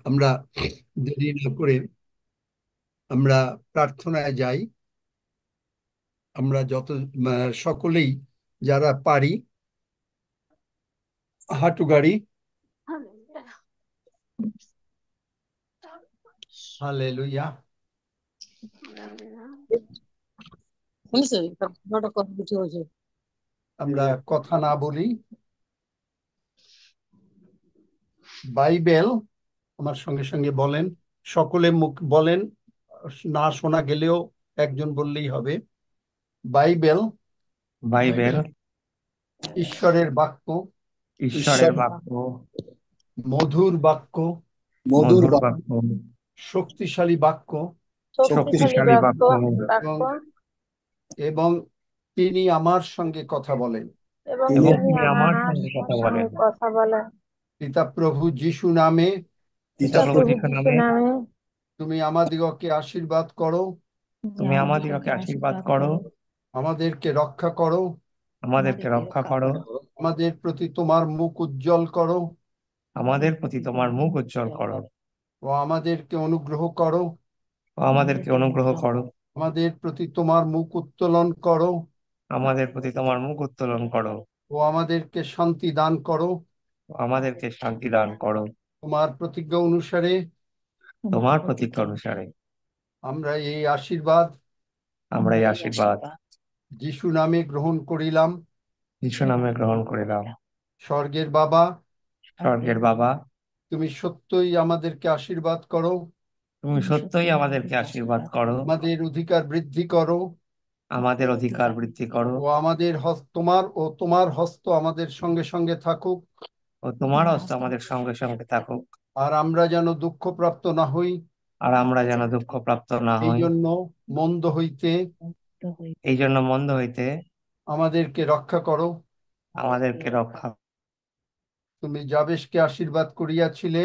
আমরা দেরি না করে আমরা প্রার্থনায় যাই। আমরা সকলেই যারা পারি হাঁটু গাড়ি। হালেলুয়া। আমরা কথা না বলি, বাইবেল আমার সঙ্গে সঙ্গে বলেন, সকলে মুখ বলেন, না শোনা গেলেও একজন বললেই হবে। বাইবেল বাইবেল ঈশ্বরের বাক্য, ঈশ্বরের বাক্য, মধুর বাক্য, মধুর বাক্য, শক্তিশালী বাক্য শক্তিশালী বাক্য, এবং এবং তিনি আমার সঙ্গে কথা বলেন। এবং তিনি আমার সঙ্গে কথা বলেন। পিতা প্রভু যিশু নামে পিতা প্রভু যিশু নামে তুমি আমাদিগকে আশীর্বাদ করো, তুমি আমাদিগকে আশীর্বাদ করো, আমাদেরকে রক্ষা করো, আমাদেরকে রক্ষা করো, আমাদের প্রতি তোমার মুখ উজ্জ্বল করো আমাদের প্রতি তোমার মুখ উজ্জ্বল করো, ও আমাদেরকে অনুগ্রহ করো, ও আমাদেরকে অনুগ্রহ করো, আমাদের প্রতি তোমার মুখ উত্তোলন করো আমাদের প্রতি তোমার মুখ উত্তোলন করো, ও আমাদেরকে শান্তি দান করো। ও আমাদেরকে শান্তি দান করো। তোমার প্রতিজ্ঞা অনুসারে তোমার প্রতিজ্ঞা অনুসারে আমরা এই আশীর্বাদ আমরা এই আশীর্বাদ যিশু নামে গ্রহণ করিলাম। যিশু নামে গ্রহণ করিলাম। স্বর্গের বাবা, স্বর্গের বাবা, তুমি সত্যই আমাদেরকে আশীর্বাদ করো, তুমি সত্যই আমাদেরকে আশীর্বাদ করো, আমাদের অধিকার বৃদ্ধি করো আমাদের অধিকার বৃদ্ধি করো, ও তোমার হস্ত আমাদের সঙ্গে সঙ্গে থাকুক। ও তোমার হস্ত আমাদের সঙ্গে সঙ্গে থাকুক। আর আমরা যেন দুঃখপ্রাপ্ত না হই, আর আমরা যেন দুঃখপ্রাপ্ত না এই হই, জন্য মন্দ হইতে এই জন্য মন্দ হইতে আমাদেরকে রক্ষা করো। আমাদেরকে রক্ষা। তুমি যাবেশকে আশীর্বাদ করিয়াছিলে,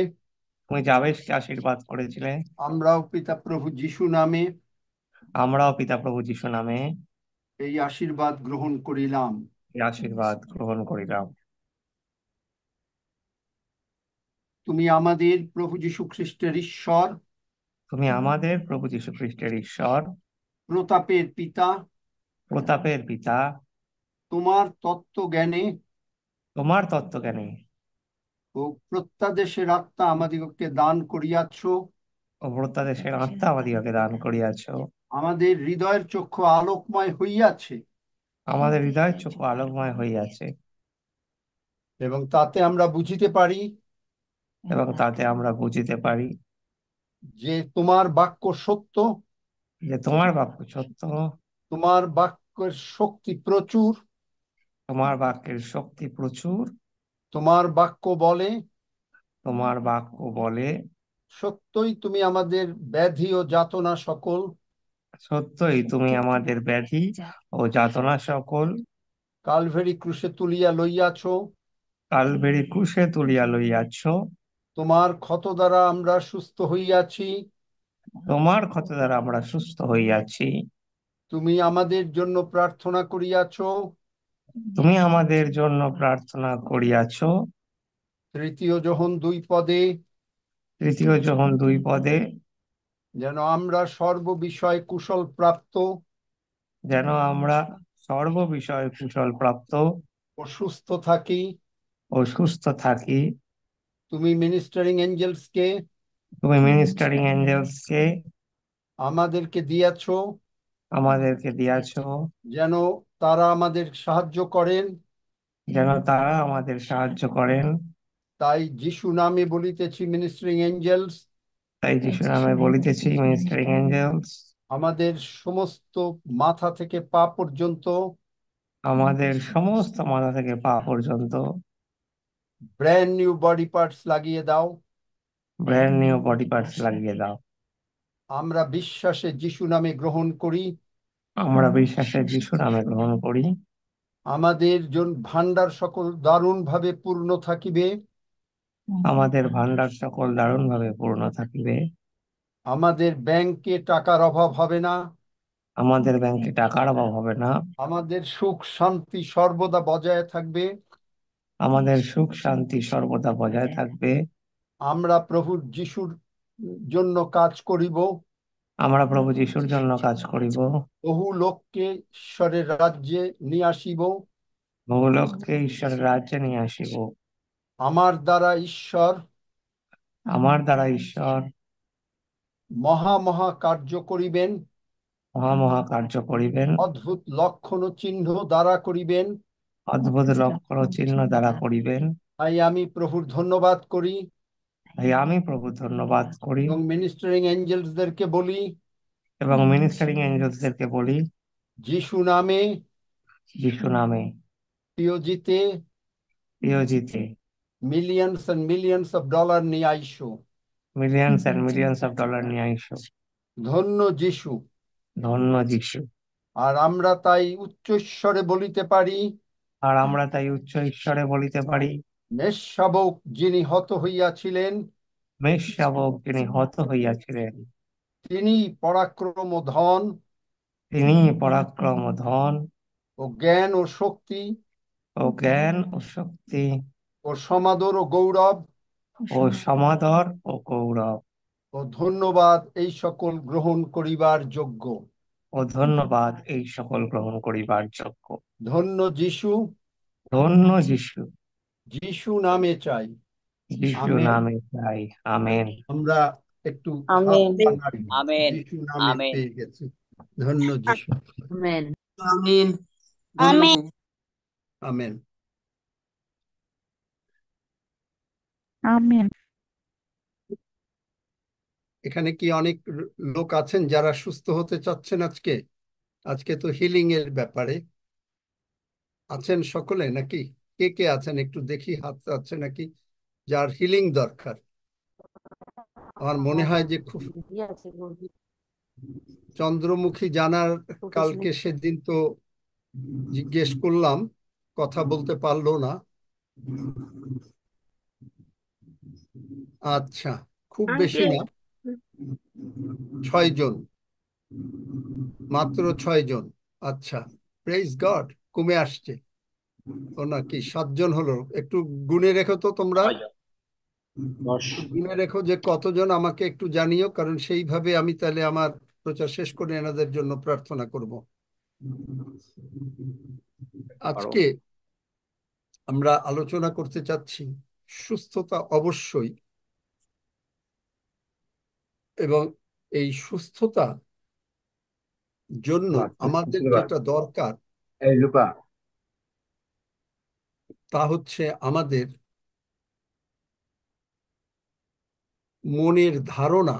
তুমি যাবেশকে আশীর্বাদ করেছিলে, আমরাও পিতা প্রভু যিশু নামে আমরাও পিতা প্রভু যিশু নামে এই আশীর্বাদ গ্রহণ করিলাম। এই আশীর্বাদ গ্রহণ করিলাম। তুমি আমাদের প্রভু যিশু খ্রিস্টের ঈশ্বর, তুমি আমাদের প্রভু যীশু খ্রিস্টের ঈশ্বর, প্রতাপের পিতা। প্রতাপের পিতা। তোমার তত্ত্ব জ্ঞানে তোমার তত্ত্বজ্ঞানে ও প্রত্যাদেশের আত্মা আমাদিগকে দান করিয়াছ। ও প্রত্যাদেশের আত্মা আমাদিগকে দান করিয়াছ। আমাদের হৃদয়ের চক্ষু আলোকময় হইয়াছে আমাদের হৃদয় চক্ষু আলোকময় হইয়াছে, এবং তাতে আমরা বুঝিতে পারি এবং তাতে আমরা বুঝিতে পারি যে তোমার বাক্য সত্য, যে তোমার বাক্য সত্য, তোমার বাক্যের শক্তি প্রচুর। তোমার বাক্যের শক্তি প্রচুর। তোমার বাক্য বলে তোমার বাক্য বলে সত্যই তুমি আমাদের ব্যাধি ও যাতনা সকল সত্যই তুমি আমাদের ব্যাধি ও যাতনা সকল কালভেরি ক্রুশে তুলিয়া লইয়াছ। কালবেরি ক্রুশে তুলিয়া লইয়াছ। তোমার ক্ষত দ্বারা আমরা সুস্থ হইয়াছি। তোমার ক্ষত দ্বারা আমরা সুস্থ হইয়াছি। তুমি আমাদের জন্য প্রার্থনা করিয়াছ। তুমি আমাদের জন্য প্রার্থনা করিয়াছ। তৃতীয় যোহন 2 পদে তৃতীয় যোহন 2 পদে যেন আমরা সর্ববিষয় কুশল প্রাপ্ত যেন আমরা সর্ব বিষয়ে কুশল প্রাপ্ত ও সুস্থ থাকি। ও সুস্থ থাকি। তুমি মিনিস্টারিং এঞ্জেলসকে তুমি মিনিস্টারিং এঞ্জেলসকে আমাদেরকে দিয়াছ, আমাদেরকে দিয়াছ, যেন তারা আমাদের সাহায্য করেন। যেন তারা আমাদের সাহায্য করেন। তাই যিশু নামে বলিতেছি, মিনিস্টারিং এঞ্জেলস, তাই যিশু নামে বলিতেছি, মিনিস্টারিং এঞ্জেলস, আমাদের সমস্ত মাথা থেকে পা পর্যন্ত আমাদের সমস্ত মাথা থেকে পা পর্যন্ত ব্র্যান্ড নিউ বডি পার্টস লাগিয়ে দাও। ব্র্যান্ড নিউ বডি পার্টস লাগিয়ে দাও। আমরা বিশ্বাসে যিশু নামে গ্রহণ করি। আমরা বিশ্বাসে যিশু নামে গ্রহণ করি। আমাদের ভান্ডার সকল দারুণভাবে পূর্ণ থাকিবে। আমাদের ভান্ডার সকল দারুণভাবে পূর্ণ থাকিবে। আমাদের ব্যাংকে টাকার অভাব হবে না। আমাদের ব্যাংকে টাকার অভাব হবে না। আমাদের সুখ শান্তি সর্বদা বজায় থাকবে। আমাদের সুখ শান্তি সর্বদা বজায় থাকবে। আমরা প্রভু যিশুর জন্য কাজ করিব, আমরা প্রভু যিশুর জন্য কাজ করিব, বহু লোককে ঈশ্বরের রাজ্যে নিয়ে আসিব। বহুলোককে ঈশ্বরের রাজ্যে নিয়ে আসিব। আমার দ্বারা ঈশ্বর আমার দ্বারা ঈশ্বর মহা মহা কার্য করিবেন, মহা মহা কার্য করিবেন, অদ্ভুত লক্ষণ ও চিহ্ন দ্বারা করিবেন। অদ্ভুত লক্ষণ ও চিহ্ন দ্বারা করিবেন। তাই আমি প্রভুর ধন্যবাদ করি তাই আমি প্রভু ধন্যবাদ করি এবং মিনিস্টারিং এঞ্জেলসদেরকে বলি, এবং মিনিস্টারিং এঞ্জেলসদেরকে বলি, যিশু নামে যিশু নামে প্রিয়জিতে প্রিয়জিতে millions and millions of dollar নিয়ে আইসো। Millions and millions of dollar নিয়ে আইসো। ধন্য যিশু। ধন্য যিশু। আর আমরা তাই উচ্চস্বরে বলিতে পারি, আর আমরা তাই উচ্চ ঈশ্বরে বলিতে পারি, মেষশাবক যিনি হত হইয়াছিলেন, মেষ শাবক যিনি হত হইয়াছিলেন, তিনি পরাক্রম ও ধন তিনি পরাক্রম ও ধন ও জ্ঞান ও শক্তি ও জ্ঞান ও শক্তি ও সমাদর ও গৌরব ও সমাদর ও গৌরব ও ধন্যবাদ এই সকল গ্রহণ করিবার যোগ্য। ও ধন্যবাদ এই সকল গ্রহণ করিবার যোগ্য। ধন্য যিশু। ধন্য যিশু। যিশু নামে চাই। যিশু আমেন। নামে চাই। আমেন। আমরা একটু হাত আমেন। পা নাড়ি। আমেন। যিশু নামে আমেন। পেয়ে গেছি। ধন্য যিশু। আমেন। আমিন। আমেন। ধন্যবাদ। আমেন। আমেন। এখানে কি অনেক লোক আছেন যারা সুস্থ হতে চাচ্ছেন আজকে? আজকে তো হিলিং এর ব্যাপারে আছেন সকলে নাকি? কে কে আছেন একটু দেখি, হাত আছে নাকি যার হিলিং দরকার? আমার মনে হয় যে খুব চন্দ্রমুখী জানার, কালকে সেদিন তো জিজ্ঞেস করলাম, কথা বলতে পারলো না। আচ্ছা, খুব বেশি আঙ্কেল না, 6 জন, মাত্র 6 জন। আচ্ছা, প্রেজ গড, কমে আসছে। ও নাকি 7 জন হলো। একটু গুনে রেখো তো তোমরা, 10। একটু গুনে রেখো যে কতজন, আমাকে একটু জানিও, কারণ সেইভাবে আমি তাহলে আমার প্রচার শেষ করে এনাদের জন্য প্রার্থনা করব। আজকে আমরা আলোচনা করতে চাচ্ছি সুস্থতা অবশ্যই, এবং এই সুস্থতা জন্য আমাদের যেটা দরকার এই লুকা। তা হচ্ছে আমাদের মনের ধারণা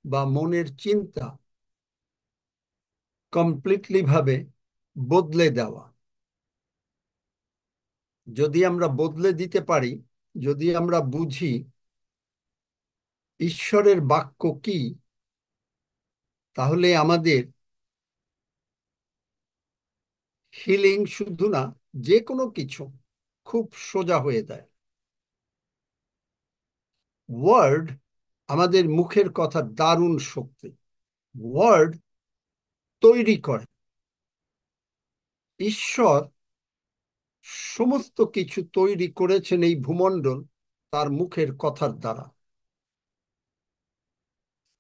বা মনের চিন্তা কমপ্লিটলি ভাবে বদলে দেওয়া। যদি আমরা বদলে দিতে পারি, যদি আমরা বুঝি ঈশ্বরের বাক্য কি, তাহলে আমাদের হিলিং শুধু না, যে কোনো কিছু খুব সোজা হয়ে যায়। ওয়ার্ড, আমাদের মুখের কথা দারুণ শক্তি। ওয়ার্ড তৈরি করে। ঈশ্বর সমস্ত কিছু তৈরি করেছেন এই ভূমণ্ডল তার মুখের কথার দ্বারা।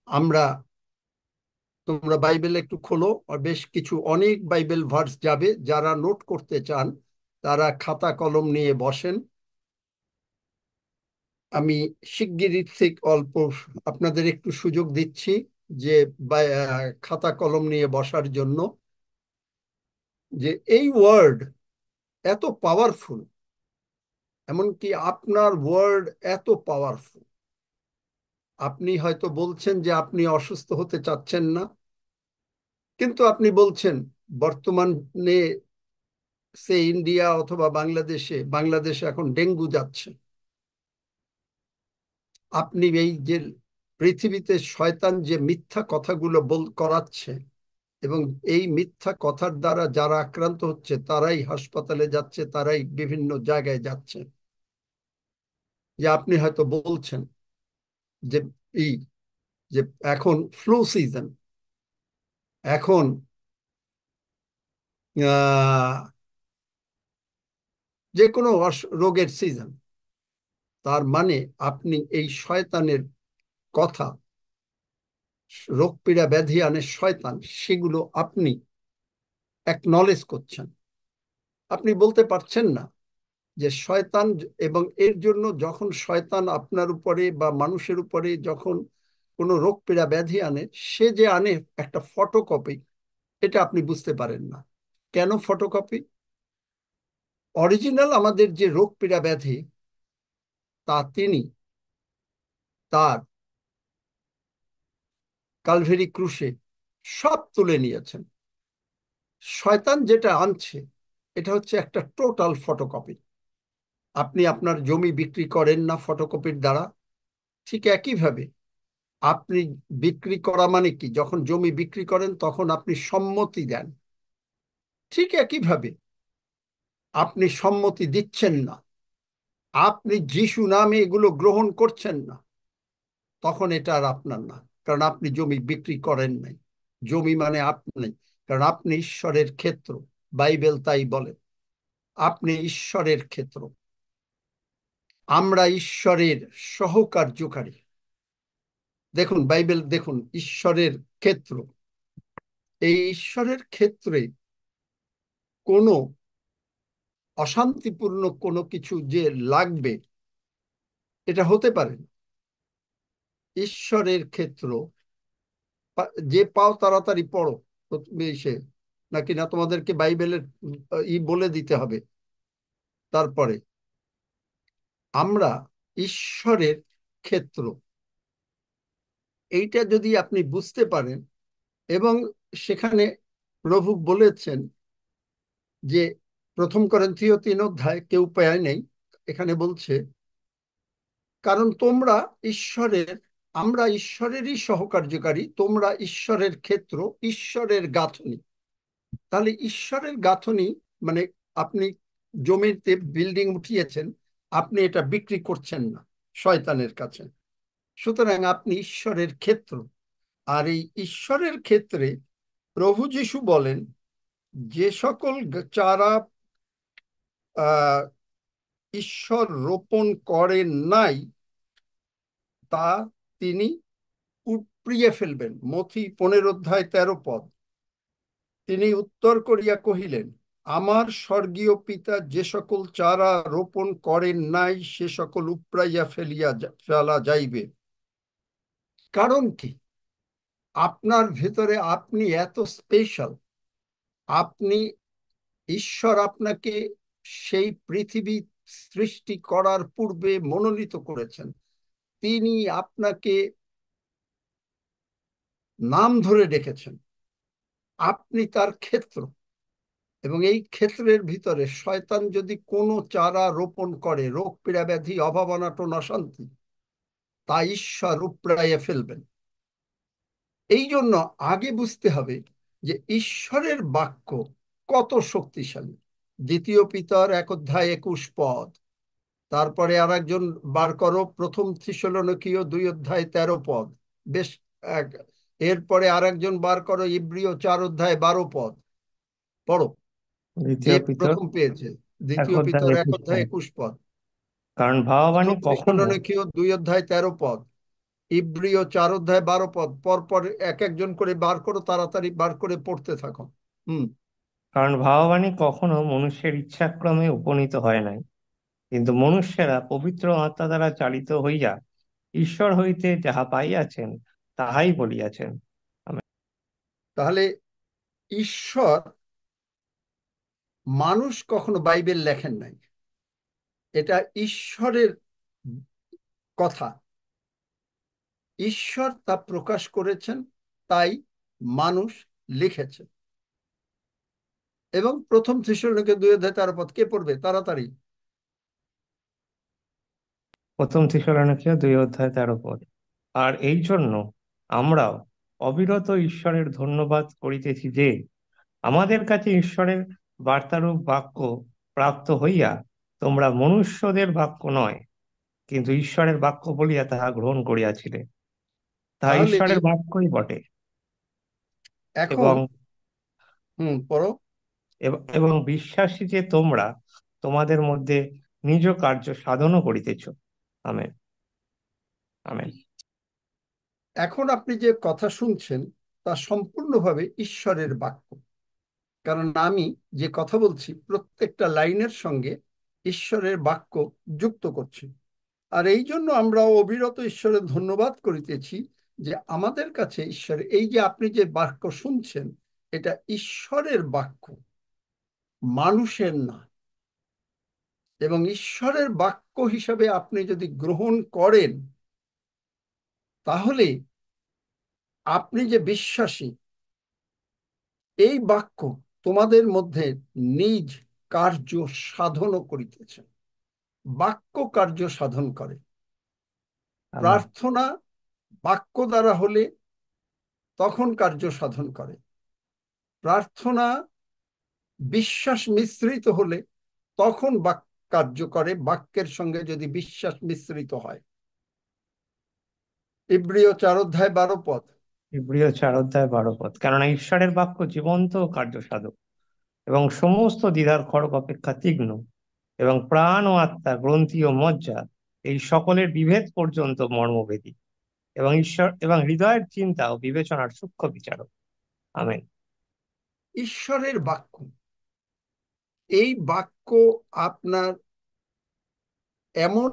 আমরা, তোমরা বাইবেল একটু খোলো, আর বেশ কিছু অনেক বাইবেল ভার্স যাবে। যারা নোট করতে চান তারা খাতা কলম নিয়ে বসেন। আমি শিগগিরই ঠিক অল্প আপনাদের একটু সুযোগ দিচ্ছি যে খাতা কলম নিয়ে বসার জন্য। যে এই ওয়ার্ড এত পাওয়ারফুল, এমনকি আপনার ওয়ার্ড এত পাওয়ারফুল। আপনি হয়তো বলছেন যে আপনি অসুস্থ হতে চাচ্ছেন না, কিন্তু আপনি বলছেন বর্তমানে সে ইন্ডিয়া অথবা বাংলাদেশে, বাংলাদেশে এখন ডেঙ্গু যাচ্ছে। আপনি এই যে পৃথিবীতে শয়তান যে মিথ্যা কথাগুলো করাচ্ছে, এবং এই মিথ্যা কথার দ্বারা যারা আক্রান্ত হচ্ছে তারাই হাসপাতালে যাচ্ছে, তারাই বিভিন্ন জায়গায় যাচ্ছে। যে আপনি হয়তো বলছেন যে এই যে এখন ফ্লু সিজন, এখন যে কোনো রোগের সিজন, তার মানে আপনি এই শয়তানের কথা, রোগ পীড়া ব্যাধি আনে শয়তান, সেগুলো আপনি অ্যাকনলেজ করছেন। আপনি বলতে পারছেন না যে শয়তান, এবং এর জন্য যখন শয়তান আপনার উপরে বা মানুষের উপরে যখন কোনো রোগ পীড়া ব্যাধি আনে, সে যে আনে একটা ফটোকপি, এটা আপনি বুঝতে পারেন না। কেন ফটোকপি? অরিজিনাল আমাদের যে রোগ পীড়া ব্যাধি, তা তিনি তার কালভেরি ক্রুশে সব তুলে নিয়েছেন। শয়তান যেটা আনছে, এটা হচ্ছে একটা টোটাল ফটোকপি। আপনি আপনার জমি বিক্রি করেন না ফটোকপির দ্বারা, ঠিক একইভাবে আপনি বিক্রি করা মানে কি, যখন জমি বিক্রি করেন তখন আপনি সম্মতি দেন। ঠিক একইভাবে আপনি সম্মতি দিচ্ছেন না, আপনি যিশু নামে এগুলো গ্রহণ করছেন না, তখন এটা আর আপনার না, কারণ আপনি জমি বিক্রি করেন নাই। জমি মানে আপনি, কারণ আপনি ঈশ্বরের ক্ষেত্র। বাইবেল তাই বলে, আপনি ঈশ্বরের ক্ষেত্র, আমরা ঈশ্বরের সহকার্যকারী। দেখুন বাইবেল, দেখুন ঈশ্বরের ক্ষেত্র। এই ঈশ্বরের ক্ষেত্রে কোনো অশান্তিপূর্ণ কোনো কিছু যে লাগবে, এটা হতে পারে না। ঈশ্বরের ক্ষেত্র, যে পাও তাড়াতাড়ি পড়ো প্রথমে এসে, নাকি না তোমাদেরকে বাইবেলের বলে দিতে হবে? তারপরে আমরা ঈশ্বরের ক্ষেত্র, এইটা যদি আপনি বুঝতে পারেন, এবং সেখানে প্রভু বলেছেন যে 1 করিন্থীয় 3 অধ্যায়, কেউ পায় নেই, এখানে বলছে, কারণ তোমরা ঈশ্বরের, আমরা ঈশ্বরেরই সহকার্যকারী, তোমরা ঈশ্বরের ক্ষেত্র, ঈশ্বরের গাঁথনি। তাহলে ঈশ্বরের গাঁথনি মানে আপনি জমিতে বিল্ডিং উঠিয়েছেন, আপনি এটা বিক্রি করছেন না শয়তানের কাছে। সুতরাং আপনি ঈশ্বরের ক্ষেত্র। আর এই ঈশ্বরের ক্ষেত্রে প্রভু যীশু বলেন, যে সকল চারা আহ ঈশ্বর রোপণ করেন নাই, তা তিনি উপড়িয়ে ফেলবেন। মথি 15 অধ্যায় 13 পদ। তিনি উত্তর করিয়া কহিলেন, আমার স্বর্গীয় পিতা যে সকল চারা রোপণ করেন নাই, সে সকল উপড়াইয়া ফেলা যাইবে। কারণ কি? আপনার ভেতরে আপনি এত স্পেশাল। আপনি, ঈশ্বর আপনাকে সেই পৃথিবী সৃষ্টি করার পূর্বে মনোনীত করেছেন। তিনি আপনাকে নাম ধরে ডেকেছেন, আপনি তার ক্ষেত্র। এবং এই ক্ষেত্রের ভিতরে শয়তান যদি কোনো চারা রোপণ করে, রোগ পীড়া ব্যাধি অভাব অনাটন অশান্তি, তা ঈশ্বর উপড়াইয়া ফেলবেন। এই জন্য আগে বুঝতে হবে যে ঈশ্বরের বাক্য কত শক্তিশালী। 2 পিতর 1 অধ্যায় 21 পদ। তারপরে আর একজন বার করো, 1 থিসসলুনিকীয় 2 অধ্যায় 13 পদ। বেশ, এক- এরপরে আর একজন বার করো, ইব্রিয় 4 অধ্যায় 12 পদ। পড়ো, যে দ্বিতীয় পিতর প্রথম পেয়েছে। এক দ্বিতীয় অধ্যায় পিতর এক একুশ অধ্যায় পদ একুশ পদ কারণ ভাবাবাণী প্রথম কখনো থিসসলুনিকীয় 2 অধ্যায় 13 পদ, ইব্রিয় 4 অধ্যায় 12 পদ। পরপর এক একজন করে বার করো, তাড়াতাড়ি বার করে পড়তে থাকো। হুম। কারণ ভাবাবাণী কখনো মনুষ্যের ইচ্ছাক্রমে উপনীত হয় নাই, কিন্তু মনুষ্যেরা পবিত্র আত্মা দ্বারা চালিত হইয়া ঈশ্বর হইতে যাহা পাইয়াছেন তাহাই বলিয়াছেন। তাহলে ঈশ্বর, মানুষ কখনো বাইবেল লেখেন নাই, এটা ঈশ্বরের কথা। ঈশ্বর তা প্রকাশ করেছেন, তাই মানুষ লিখেছে। এবং 1 থিসসলুনিকীয় 2 অধ্যায় 13 পদ কে পড়বে তাড়াতাড়ি? 1 থিসসলুনিকীয় 2 অধ্যায় 13 পদ। আর এই জন্য আমরাও অবিরত ঈশ্বরের ধন্যবাদ করিতেছি যে আমাদের কাছে ঈশ্বরের বার্তারূপ বাক্য প্রাপ্ত হইয়া তোমরা মনুষ্যদের বাক্য নয়, কিন্তু ঈশ্বরের বাক্য বলিয়া তাহা গ্রহণ করিয়াছিলে। তাহা তাহলে ঈশ্বরের বাক্যই বটে, এখন, এবং পড়ো। এবং বিশ্বাসী যে তোমরা তোমাদের মধ্যে নিজ কার্য সাধনও করিতেছ। আমেন। আমেন। এখন আপনি যে কথা শুনছেন তা সম্পূর্ণভাবে ঈশ্বরের বাক্য, কারণ আমি যে কথা বলছি প্রত্যেকটা লাইনের সঙ্গে ঈশ্বরের বাক্য যুক্ত করছি। আর এই জন্য আমরা অবিরত ঈশ্বরের ধন্যবাদ করিতেছি যে আমাদের কাছে ঈশ্বর, এই যে আপনি যে বাক্য শুনছেন এটা ঈশ্বরের বাক্য, মানুষের না। এবং ঈশ্বরের বাক্য হিসাবে আপনি যদি গ্রহণ করেন তাহলে আপনি যে বিশ্বাসী, এই বাক্য তোমাদের মধ্যে নিজ কার্য সাধনও করিতেছে। বাক্য কার্য সাধন করে। আমেন। প্রার্থনা বাক্য দ্বারা হলে তখন কার্য সাধন করে। প্রার্থনা বিশ্বাস মিশ্রিত হলে তখন বাক্য কার্য করে, বাক্যের সঙ্গে যদি বিশ্বাস মিশ্রিত হয়। ইব্রিয় 4 অধ্যায় 12 পদ। ইব্রিয় 4 অধ্যায় 12 পদ, কেননা ঈশ্বরের বাক্য জীবন্ত ও কার্যসাধক এবং সমস্ত দ্বিধার খড়গ অপেক্ষা তীক্ষ্ণ এবং প্রাণ ও আত্মা, গ্রন্থি ও মজ্জা, এই সকলের বিভেদ পর্যন্ত মর্মভেদী এবং ঈশ্বর এবং হৃদয়ের চিন্তা ও বিবেচনার সূক্ষ্ম বিচারক। আমেন। ঈশ্বরের বাক্য, এই বাক্য আপনার এমন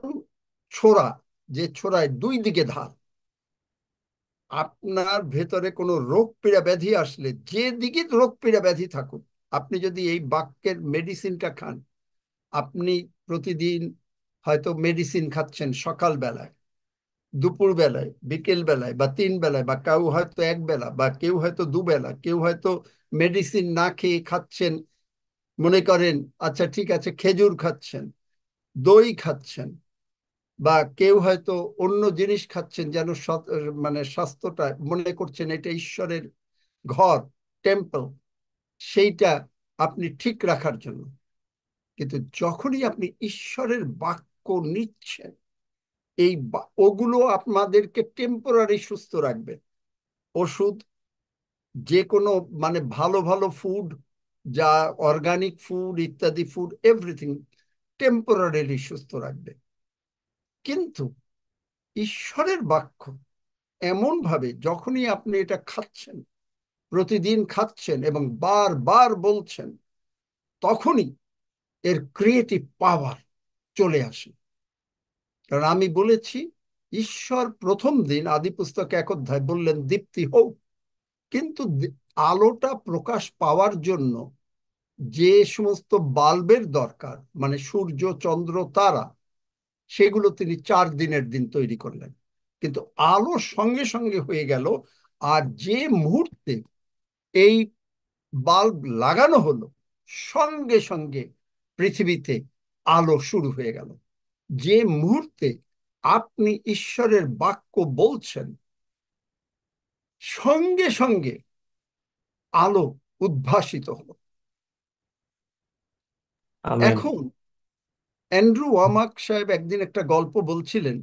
ছোরা যে ছোরায় দুই দিকে ধার। আপনার ভেতরে কোনো রোগ পীড়া ব্যাধি আসলে, যে দিকে রোগ পীড়া ব্যাধি থাকুক, আপনি যদি এই বাক্যের মেডিসিনটা খান, আপনি প্রতিদিন হয়তো মেডিসিন খাচ্ছেন সকাল বেলায়, দুপুর বেলায়, বিকেল বেলায় বা 3 বেলায়, বা কেউ হয়তো 1 বেলা, বা কেউ হয়তো 2 বেলা, কেউ হয়তো মেডিসিন না খেয়ে খাচ্ছেন, মনে করেন আচ্ছা ঠিক আছে খেজুর খাচ্ছেন, দই খাচ্ছেন, বা কেউ হয়তো অন্য জিনিস খাচ্ছেন যেন মানে স্বাস্থ্যটা মনে করছেন এটা ঈশ্বরের ঘর, টেম্পল, সেইটা আপনি ঠিক রাখার জন্য। কিন্তু যখনই আপনি ঈশ্বরের বাক্য নিচ্ছেন, এই ওগুলো আপনাদেরকে টেম্পোরারি সুস্থ রাখবে। ওষুধ, যে কোনো মানে ভালো ভালো ফুড, যা অর্গানিক ফুড ইত্যাদি ফুড, এভরিথিং টেম্পোরারিলি সুস্থ রাখবে। কিন্তু ঈশ্বরের বাক্য এমন ভাবে যখনই আপনি এটা খাচ্ছেন, প্রতিদিন খাচ্ছেন এবং বারবার বলছেন, তখনই এর ক্রিয়েটিভ পাওয়ার চলে আসে। কারণ আমি বলেছি, ঈশ্বর প্রথম দিন আদি পুস্তক 1 অধ্যায় বললেন দীপ্তি হোক। কিন্তু আলোটা প্রকাশ পাওয়ার জন্য যে সমস্ত বাল্বের দরকার, মানে সূর্য, চন্দ্র, তারা, সেগুলো তিনি 4 দিনের দিন তৈরি করলেন। কিন্তু আলো সঙ্গে সঙ্গে হয়ে গেল। আর যে মুহূর্তে এই বাল্ব লাগানো হলো, সঙ্গে সঙ্গে পৃথিবীতে আলো শুরু হয়ে গেল। যে মুহূর্তে আপনি ঈশ্বরের বাক্য বলছেন, সঙ্গে সঙ্গে আলো উদ্ভাসিত হলো। আমেন। এখন অ্যান্ড্রু ওয়ামাক সাহেব একদিন একটা গল্প বলছিলেন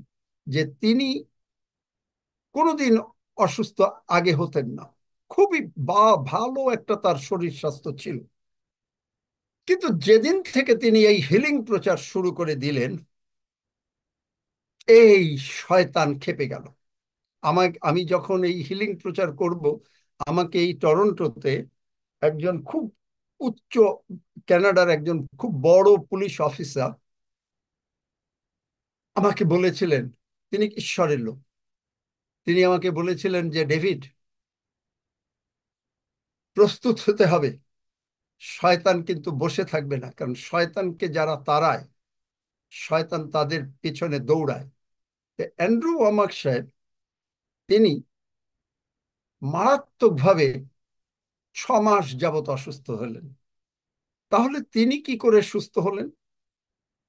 যে তিনি কোনোদিন অসুস্থ আগে হতেন না, খুবই ভালো একটা তার শরীর স্বাস্থ্য ছিল। কিন্তু যেদিন থেকে তিনি এই হিলিং প্রচার শুরু করে দিলেন, এই শয়তান খেপে গেল। আমি যখন এই হিলিং প্রচার করব, আমাকে এই টরন্টোতে একজন খুব উচ্চ, কানাডার একজন খুব বড় পুলিশ অফিসার আমাকে বলেছিলেন, তিনি ঈশ্বরের লোক, তিনি আমাকে বলেছিলেন যে ডেভিড, প্রস্তুত হতে হবে, শয়তান কিন্তু বসে থাকবে না। কারণ শয়তানকে যারা তাড়ায়, শয়তান তাদের পিছনে দৌড়ায়। অ্যান্ড্রু ওয়ামাক সাহেব, তিনি মারাত্মকভাবে 6 মাস যাবত অসুস্থ হলেন। তাহলে তিনি কি করে সুস্থ হলেন?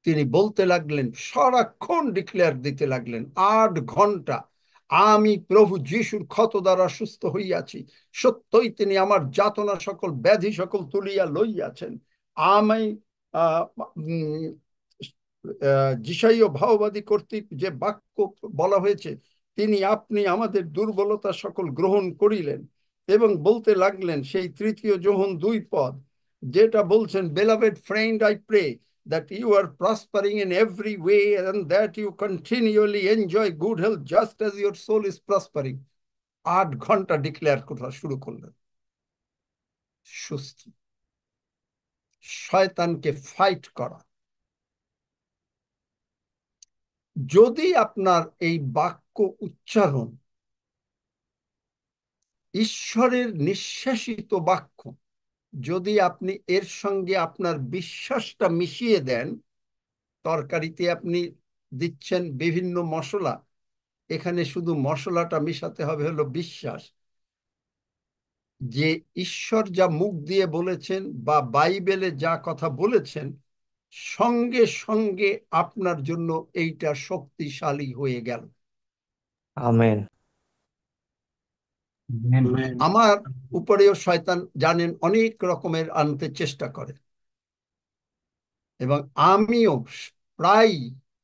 তিনি বলতে লাগলেন, সারাক্ষণ ডিক্লেয়ার দিতে লাগলেন, 8 ঘন্টা, আমি প্রভু যিশুর ক্ষত দ্বারা সুস্থ হইয়াছি, সত্যই তিনি আমার যাতনা সকল ব্যাধি সকল তুলিয়া লইয়াছেন। আমি যিশাইয় ভাওবাদী কর্তৃক যে বাক্য বলা হয়েছে, তিনি আপনি আমাদের দুর্বলতা সকল গ্রহণ করিলেন। এবং বলতে লাগলেন সেই 3 যোহন 2 পদ, যেটা বলছেন, beloved friend I pray that you are prospering in every way and that you continually enjoy good health just as your soul is prospering. 8 ঘন্টা ডিক্লেয়ার করা শুরু করলেন। সুস্থ, শয়তানকে ফাইট করা। যদি আপনার এই বাক্য উচ্চারণ ঈশ্বরের নিঃশ্বাসিত বাক্য, যদি আপনি এর সঙ্গে আপনার বিশ্বাসটা মিশিয়ে দেন, তরকারিতে আপনি দিচ্ছেন বিভিন্ন মশলা, এখানে শুধু মশলাটা মিশাতে হবে হলো বিশ্বাস, যে ঈশ্বর যা মুখ দিয়ে বলেছেন বা বাইবেলে যা কথা বলেছেন, সঙ্গে সঙ্গে আপনার জন্য এইটা শক্তিশালী হয়ে গেল। আমেন। আমার উপরেও শয়তান জানেন অনেক রকমের আনতে চেষ্টা করে, এবং আমিও প্রায়,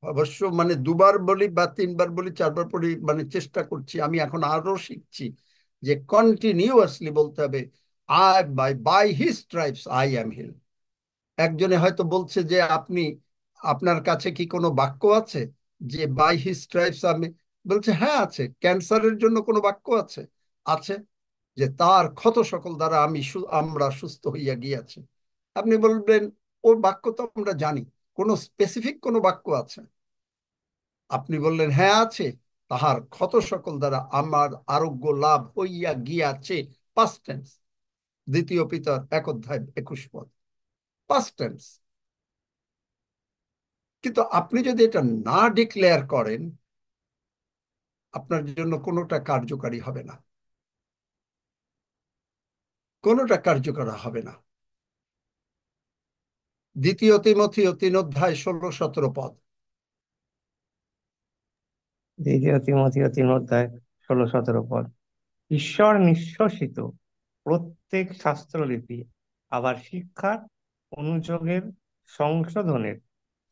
অবশ্য মানে 2বার বলি বা 3বার বলি, 4বার বলি, মানে চেষ্টা করছি, আমি এখন আরো শিখছি যে কন্টিনিউয়াসলি বলতে হবে, by his stripes I am heal. একজনে হয়তো বলছে যে আপনি, আপনার কাছে কি কোনো বাক্য আছে যে বাই হিজ স্ট্রাইপস আমি, বলছে হ্যাঁ আছে। ক্যান্সারের জন্য কোনো বাক্য আছে? আছে, যে তার ক্ষত সকল দ্বারা আমরা সুস্থ হইয়া গিয়াছি। আপনি বলবেন ওর বাক্য তো আমরা জানি, কোনো স্পেসিফিক কোনো বাক্য আছে? আপনি বললেন হ্যাঁ আছে, তাহার ক্ষত সকল দ্বারা আমার আরোগ্য লাভ হইয়া গিয়াছে, past tense, 2 Peter 1:21 past tense. কিন্তু আপনি যদি এটা না ডিক্লেয়ার করেন, আপনার জন্য কোনোটা কার্যকারী হবে না, কোনোটা কার্যকর হবে না। 2 তিমথিও 3:16-17 দ্বিতীয় তিমথিও 3:16-17 ঈশ্বর নিঃশ্বসিত প্রত্যেক শাস্ত্রলিপি আবার শিক্ষার, অনুযোগের, সংশোধনের,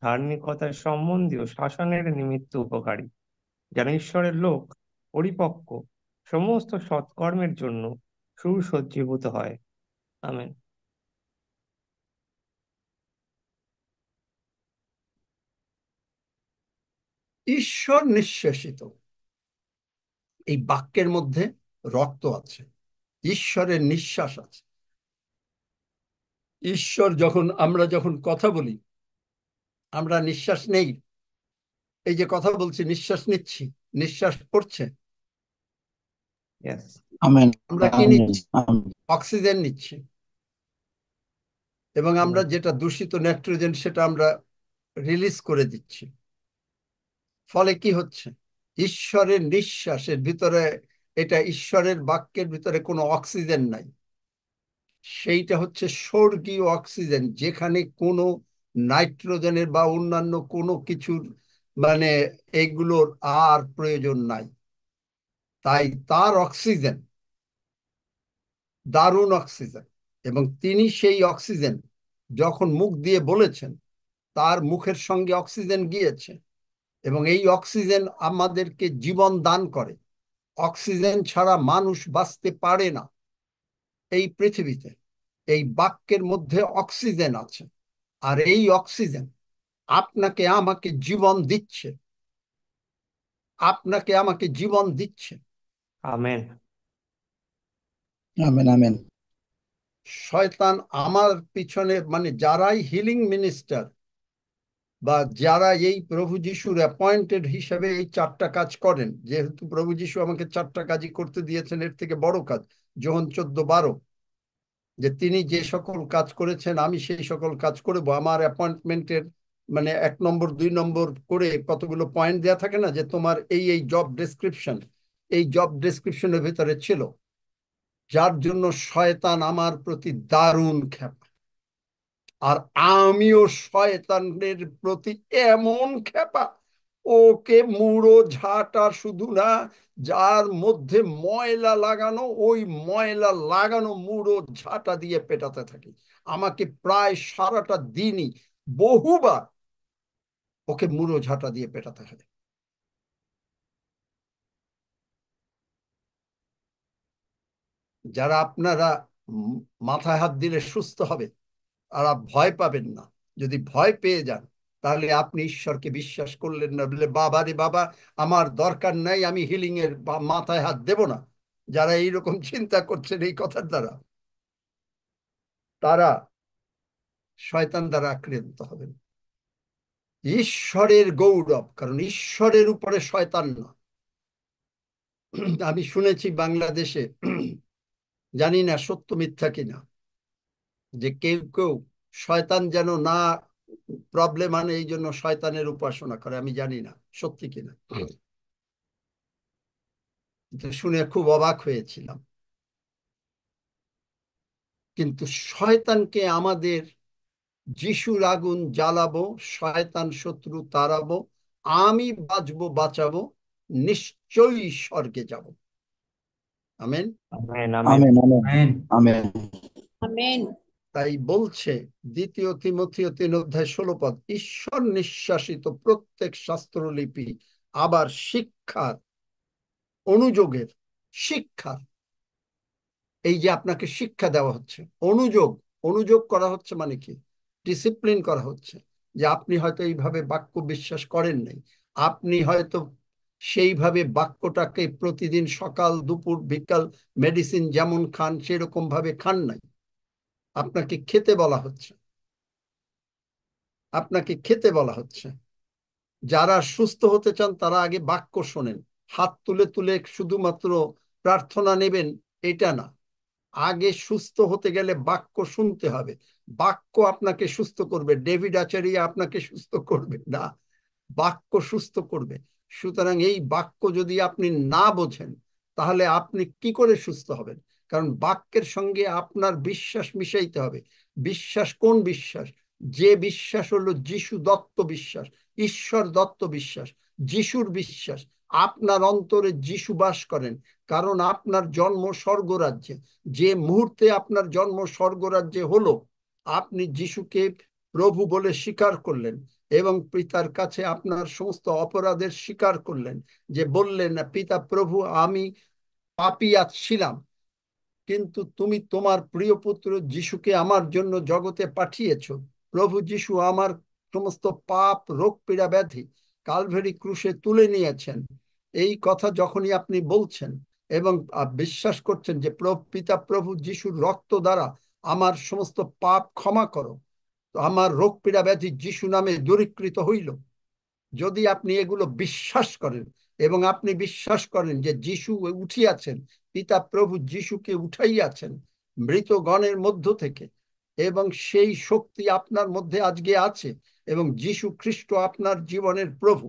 ধার্মিকতার সম্বন্ধীয় শাসনের নিমিত্ত উপকারী, যেন ঈশ্বরের লোক পরিপক্ক সমস্ত সৎকর্মের জন্য সুসজ্জীভূত হয়। আমেন। ঈশ্বর নিঃশেষিত, এই বাক্যের মধ্যে রক্ত আছে, ঈশ্বরের নিঃশ্বাস আছে। আমরা যখন কথা বলি, আমরা নিঃশ্বাস নেই, এই যে কথা বলছি নিঃশ্বাস নিচ্ছি, নিঃশ্বাস পড়ছে, Yes. আমেন। আমরা কি আমেন। নিচ্ছি? আমেন। অক্সিজেন নিচ্ছি, এবং আমরা যেটা দূষিত নাইট্রোজেন সেটা আমরা রিলিজ করে দিচ্ছি। ফলে কি হচ্ছে? ঈশ্বরের নিঃশ্বাসের ভিতরে, এটা ঈশ্বরের বাক্যের ভিতরে কোনো অক্সিজেন নাই, সেইটা হচ্ছে স্বর্গীয় অক্সিজেন, যেখানে কোনো নাইট্রোজেনের বা অন্যান্য কোনো কিছুর মানে এইগুলোর আর প্রয়োজন নাই। তাই তার অক্সিজেন দারুণ অক্সিজেন, এবং তিনি সেই অক্সিজেন যখন মুখ দিয়ে বলেছেন, তার মুখের সঙ্গে অক্সিজেন গিয়েছে, এবং এই অক্সিজেন আমাদেরকে জীবন দান করে। অক্সিজেন ছাড়া মানুষ বাঁচতে পারে না এই পৃথিবীতে। এই বাক্যের মধ্যে অক্সিজেন আছে, আর এই অক্সিজেন আপনাকে আমাকে জীবন দিচ্ছে, আপনাকে আমাকে জীবন দিচ্ছে। আমেন। আমেন। আমেন। শয়তান আমার পিছনে, মানে যারাই হিলিং মিনিস্টার বা যারা এই প্রভু যিশুর অ্যাপয়েন্টেড হিসেবে এই 4টা কাজ করেন, যেহেতু প্রভু যিশু আমাকে 4টা কাজই করতে দিয়েছেন, এর থেকে বড় কাজ যোহন 14:12, যে তিনি যে সকল কাজ করেছেন আমি সেই সকল কাজ করব। আমার অ্যাপয়েন্টমেন্টের মানে 1 নম্বর 2 নম্বর করে কতগুলো পয়েন্ট দেয়া থাকে না, যে তোমার এই এই জব ডেসক্রিপশন, এই জব ডেসক্রিপশনের ভিতরে ছিল, যার জন্য শয়তান আমার প্রতি দারুণ ক্ষেপা। আর আমিও শয়তানের প্রতি এমন ক্ষেপা, ওকে মুড়ো ঝাঁটা শুধু না, যার মধ্যে ময়লা লাগানো, ওই ময়লা লাগানো মুড়ো ঝাঁটা দিয়ে পেটাতে থাকি। আমাকে প্রায় সারাটা দিনই বহুবার ওকে মুড়ো ঝাঁটা দিয়ে পেটাতে হয়। যারা আপনারা মাথায় হাত দিলে সুস্থ হবে, তারা ভয় পাবেন না, যদি ভয় পেয়ে যান, তাহলে আপনি ঈশ্বরকে বিশ্বাস করলেন না। বলে বাবা রে বাবা, আমার দরকার নাই, আমি হিলিং এর মাথায় হাত দেব না। যারা এইরকম চিন্তা করছেন এই কথার দ্বারা, তারা শয়তান দ্বারা আক্রান্ত হবেন। ঈশ্বরের গৌরব, কারণ ঈশ্বরের উপরে শয়তান না। আমি শুনেছি বাংলাদেশে, জানি না সত্য মিথ্যা কিনা, যে কেউ কেউ শয়তান যেন না প্রবলেম আনে এই জন্য শয়তানের উপাসনা করে। আমি জানি না সত্যি কিনা, শুনে খুব অবাক হয়েছিলাম। কিন্তু শয়তানকে আমাদের যিশুর আগুন জ্বালাবো, শয়তান শত্রু তাড়াবো, আমি বাঁচবো বাঁচাবো, নিশ্চয়ই স্বর্গে যাব। Amen. Amen amen. Amen amen amen. Amen. তাই বলছে 2 তিমথিও 3:16, ঈশ্বর নিঃশ্বাসিত প্রত্যেক শাস্ত্রলিপি আবার শিক্ষার, অনুযোগের, শিক্ষার, এই যে আপনাকে শিক্ষা দেওয়া হচ্ছে, অনুযোগ, অনুযোগ করা হচ্ছে মানে কি, ডিসিপ্লিন করা হচ্ছে। যে আপনি হয়তো এইভাবে বাক্য বিশ্বাস করেন নাই, আপনি হয়তো সেইভাবে বাক্যটাকে প্রতিদিন সকাল দুপুর বিকাল মেডিসিন যেমন খান সেরকম ভাবে খান নাই। আপনাকে খেতে বলা হচ্ছে, আপনাকে খেতে বলা হচ্ছে। যারা সুস্থ হতে চান তারা আগে বাক্য শোনেন। হাত তুলে তুলে শুধুমাত্র প্রার্থনা নেবেন এটা না, আগে সুস্থ হতে গেলে বাক্য শুনতে হবে। বাক্য আপনাকে সুস্থ করবে, ডেভিড আচারিয়া আপনাকে সুস্থ করবে না, বাক্য সুস্থ করবে। সুতরাং এই বাক্য যদি আপনি না বোঝেন, তাহলে আপনি কি করে সুস্থ হবেন? কারণ বাক্যের সঙ্গে আপনার বিশ্বাস মিশাইতে হবে। বিশ্বাস কোন বিশ্বাস? যে বিশ্বাস হলো যিশু দত্ত বিশ্বাস, ঈশ্বর দত্ত বিশ্বাস, যিশুর বিশ্বাস। আপনার অন্তরে যিশু বাস করেন, কারণ আপনার জন্ম স্বর্গরাজ্যে। যে মুহূর্তে আপনার জন্ম স্বর্গরাজ্যে হলো, আপনি যিশুকে প্রভু বলে স্বীকার করলেন এবং পিতার কাছে আপনার সমস্ত অপরাধের স্বীকার করলেন। যে বললেন, পিতা প্রভু, আমি পাপিয়া ছিলাম, কিন্তু তুমি তোমার প্রিয় পুত্র যিশুকে আমার জন্য জগতে পাঠিয়েছ। প্রভু যিশু আমার সমস্ত পাপ, রোগ, পীড়া, ব্যাধি কালভারি ক্রুশে তুলে নিয়েছেন। এই কথা যখনই আপনি বলছেন এবং বিশ্বাস করছেন যে পিতা প্রভু যিশুর রক্ত দ্বারা আমার সমস্ত পাপ ক্ষমা করো, আমার রোগ পীড়া ব্যাধি যিশু নামে দূরীকৃত হইল। যদি আপনি এগুলো বিশ্বাস করেন এবং আপনি বিশ্বাস করেন যে যিশু উঠিয়াছেন, পিতা প্রভু যিশুকে উঠাইয়াছেন মৃতগণের মধ্য থেকে, এবং সেই শক্তি আপনার মধ্যে আজকে আছে, এবং যিশু খ্রিস্ট আপনার জীবনের প্রভু,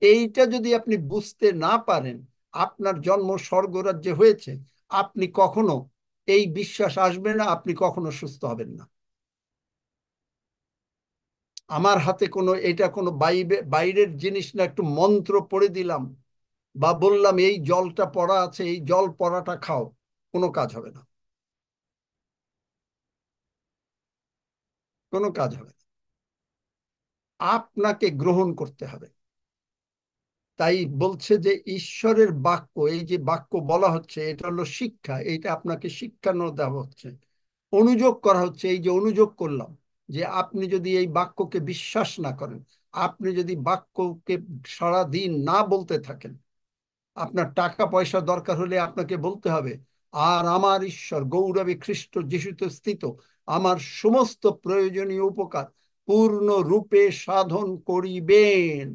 এইটা যদি আপনি বুঝতে না পারেন, আপনার জন্ম স্বর্গরাজ্যে হয়েছে, আপনি কখনো, এই বিশ্বাস আসবে না, আপনি কখনো সুস্থ হবেন না। আমার হাতে কোনো, এটা কোনো বাইরের জিনিস না, একটু মন্ত্র পড়ে দিলাম বা বললাম এই জলটা পড়া আছে, এই জল পড়াটা খাও, কোনো কাজ হবে না, কোনো কাজ হবে না। আপনাকে গ্রহণ করতে হবে। তাই বলছে যে ঈশ্বরের বাক্য, এই যে বাক্য বলা হচ্ছে, এটা হলো শিক্ষা, এইটা আপনাকে শিক্ষানো দেওয়া হচ্ছে, অনুযোগ করা হচ্ছে। এই যে অনুযোগ করলাম, যে আপনি যদি এই বাক্যকে বিশ্বাস না করেন, আপনি যদি বাক্যকে সারা দিন না বলতে থাকেন, আপনার টাকা পয়সা দরকার হলে আপনাকে বলতে হবে, আর আমার ঈশ্বর গৌরবে খ্রিস্ট যিশুতে স্থিত আমার সমস্ত প্রয়োজনীয় উপকার পূর্ণ রূপে সাধন করিবেন।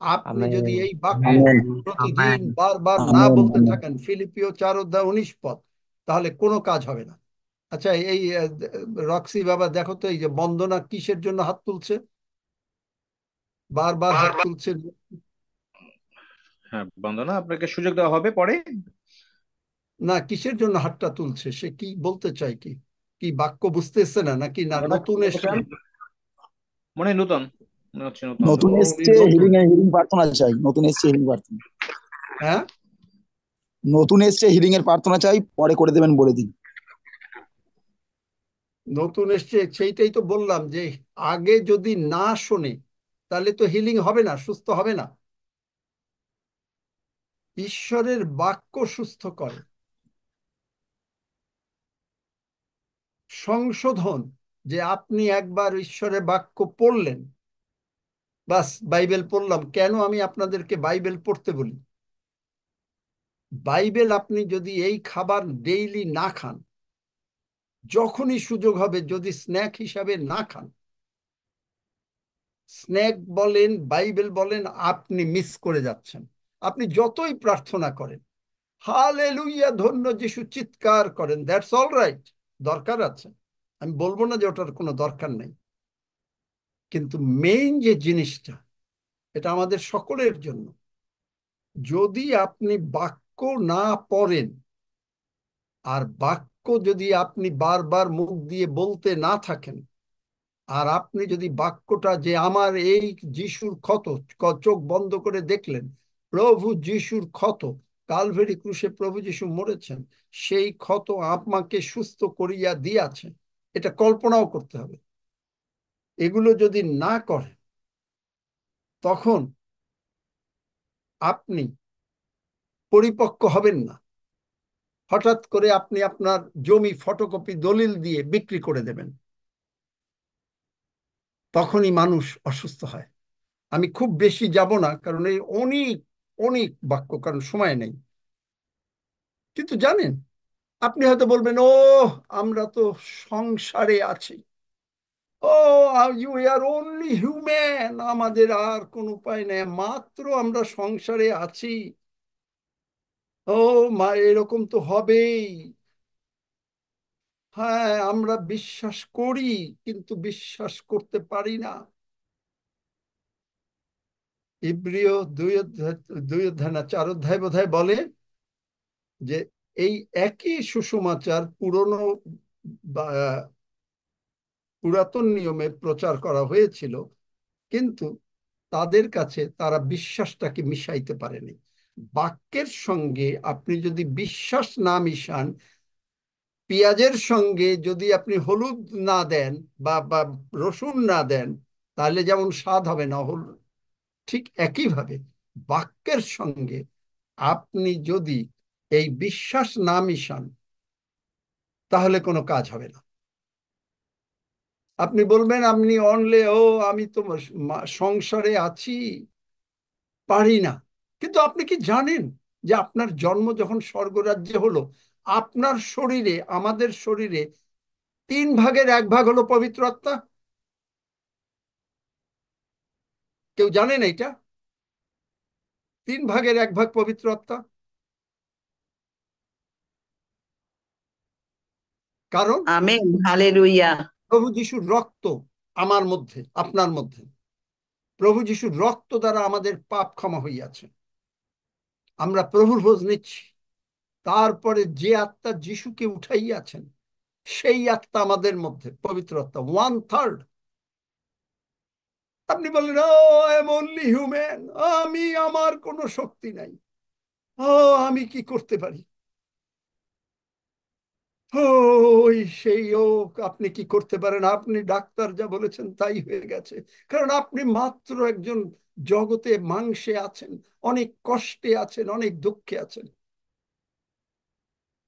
আপনি আমেন যদি এই বাক্য আমেন প্রতিদিন বারবার না আমেন বলতে আমেন। থাকেন, ফিলিপিও 4:19, তাহলে কোনো কাজ হবে না। আচ্ছা, এই রক্সি বাবা, দেখো তো এই যে বন্দনা কিসের জন্য হাত তুলছে, বারবার হাত তুলছে? হ্যাঁ, বন্দনা আপনাকে সুযোগ দেওয়া হবে পরে। না, কিসের জন্য হাতটা তুলছে? সে কি বলতে চায়? কি কি বাক্য বুঝতেছে না, নাকি না বন্দনা কি নতুন বলতে এসছে? চান? মনে হয় নতুন, মনে হচ্ছে নতুন। নতুন ও, উনি এসছে, নতুন। হিলিং প্রার্থনা চাই। নতুন এসছে হিলিং প্রার্থনা, হ্যাঁ, নতুন এসছে হিলিং এর প্রার্থনা চাই, পরে করে দেবেন বলে দিন। নতুন এসছে, সেইটাই তো বললাম যে আগে যদি না শোনে তাহলে তো হিলিং হবে না, সুস্থ হবে না। ঈশ্বরের বাক্য সুস্থ করে, সংশোধন, যে আপনি একবার ঈশ্বরের বাক্য পড়লেন, বাস বাইবেল পড়লাম। কেন আমি আপনাদেরকে বাইবেল পড়তে বলি? বাইবেল আপনি যদি এই খাবার ডেইলি না খান, যখনই সুযোগ হবে যদি স্ন্যাক হিসাবে না খান, স্ন্যাক বলেন বাইবেল বলেন, আপনি মিস করে যাচ্ছেন। আপনি যতই প্রার্থনা করেন, হালেলুইয়া ধন্য যিশু চিৎকার করেন, দ্যাটস অল রাইট, দরকার আছে, আমি বলবো না যে ওটার কোনো দরকার নেই, কিন্তু মেইন যে জিনিসটা, এটা আমাদের সকলের জন্য। যদি আপনি বাক্য না পড়েন, আর বাক্য যদি আপনি বারবার মুখ দিয়ে বলতে না থাকেন, আর আপনি যদি বাক্যটা যে আমার এই যিশুর ক্ষত, চোখ বন্ধ করে দেখলেন, প্রভু যিশুর ক্ষত, কালভেরি ক্রুশে প্রভু যিশু মরেছেন, সেই ক্ষত আমাকে সুস্থ করিয়া দিয়াছে, এটা কল্পনাও করতে হবে। এগুলো যদি না করে, তখন আপনি পরিপক্ক হবেন না। হঠাৎ করে আপনি আপনার জমি ফটোকপি দলিল দিয়ে বিক্রি করে দেবেন, তখনই মানুষ অসুস্থ হয়। আমি খুব বেশি যাব না, কারণ এই অনেক অনেক বাক্য, কারণ সময় নেই। কিন্তু জানেন, আপনি হয়তো বলবেন, ও আমরা তো সংসারে আছি, ও ইউ আর অনলি হিউম্যান, আমাদের আর কোন উপায় নেই, মাত্র আমরা সংসারে আছি, ও মা এরকম তো হবেই। হ্যাঁ, আমরা বিশ্বাস করি, কিন্তু বিশ্বাস করতে পারি না। ইব্রিয় 2 অধ্যায়, 2 অধ্যায় না 4 অধ্যায় বোধহয় বলে যে এই একই সুসমাচার পুরাতন নিয়মে প্রচার করা হয়েছিল, কিন্তু তাদের কাছে তারা বিশ্বাসটাকে মিশাইতে পারেনি। বাক্যের সঙ্গে আপনি যদি বিশ্বাস না মিশান, পেঁয়াজের সঙ্গে যদি আপনি হলুদ না দেন বা রসুন না দেন, তাহলে যেমন স্বাদ হবে না, ঠিক একইভাবে বাক্যের সঙ্গে আপনি যদি এই বিশ্বাস না মিশান, তাহলে কোনো কাজ হবে না। আপনি বলবেন আপনি অনলে, ও আমি তো সংসারে আছি, পারি না। কিন্তু আপনি কি জানেন যে আপনার জন্ম যখন স্বর্গরাজ্যে হলো, আপনার শরীরে, আমাদের শরীরে 3 ভাগের 1 ভাগ হলো পবিত্র আত্মা? কেউ জানেন এইটা? 3 ভাগের 1 ভাগ পবিত্র আত্মা। কারণ আমেন, হালেলুয়া। প্রভু যিশুর রক্ত আমার মধ্যে, আপনার মধ্যে, প্রভু যিশুর রক্ত দ্বারা আমাদের পাপ ক্ষমা হইয়াছে, আমরা প্রভুর ভোজ নিচ্ছি। তারপরে যে আত্মা যিশুকে উঠাইয়াছেন, সেই আত্মা আমাদের মধ্যে, পবিত্র আত্মা 1/3। আপনি বললেন, ও আই এম অনলি হিউম্যান, আমি, আমার কোনো শক্তি নাই, ও আমি কি করতে পারি, ওই সেই ও, আপনি কি করতে পারেন? আপনি ডাক্তার যা বলেছেন তাই হয়ে গেছে, কারণ আপনি মাত্র একজন জগতে মাংসে আছেন, অনেক কষ্টে আছেন, অনেক দুঃখে আছেন।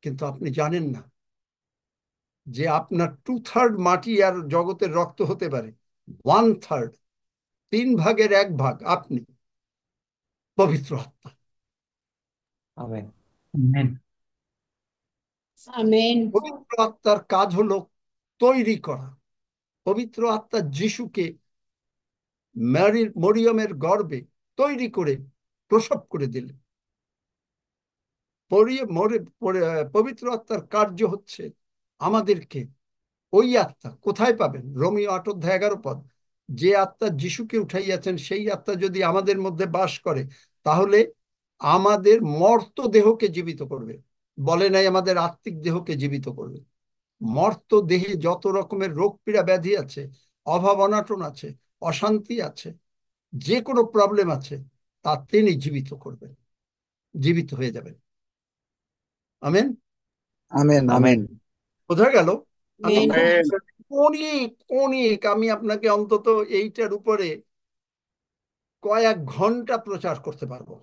কিন্তু আপনি জানেন না যে আপনার 2/3 মাটি আর জগতের রক্ত হতে পারে, 1/3, 3 ভাগের 1 ভাগ আপনি, পবিত্র আত্মা। আমেন। আমেন। আমেন। পবিত্র আত্মার কাজ হলো তৈরি করা। পবিত্র আত্মা যিশুকে মরিয়মের গর্ভে তৈরি করে প্রসব করে দিলেন। পবিত্র আত্মার কার্য হচ্ছে আমাদেরকে, ওই আত্মা কোথায় পাবেন? রোমীয় 8 অধ্যায় 11 পদ, যে আত্মা যিশুকে উঠাইয়াছেন সেই আত্মা যদি আমাদের মধ্যে বাস করে, তাহলে আমাদের মর্ত দেহকে জীবিত করবে। বলে নাই আমাদের আত্মিক দেহকে জীবিত করবে। মর্ত দেহে যত রকমের রোগ পীড়া ব্যাধি আছে, অভাব অনাটন আছে, অশান্তি আছে, যে কোনো প্রবলেম আছে, তা তিনি জীবিত করবেন, জীবিত হয়ে যাবেন। আমেন। Amen amen. আমেন। বোঝা গেল? আমি আমেন। খুব আমেন। অনেক অনেক, আমি আপনাকে অন্তত এইটার উপরে কয়েক ঘন্টা প্রচার করতে পারবো।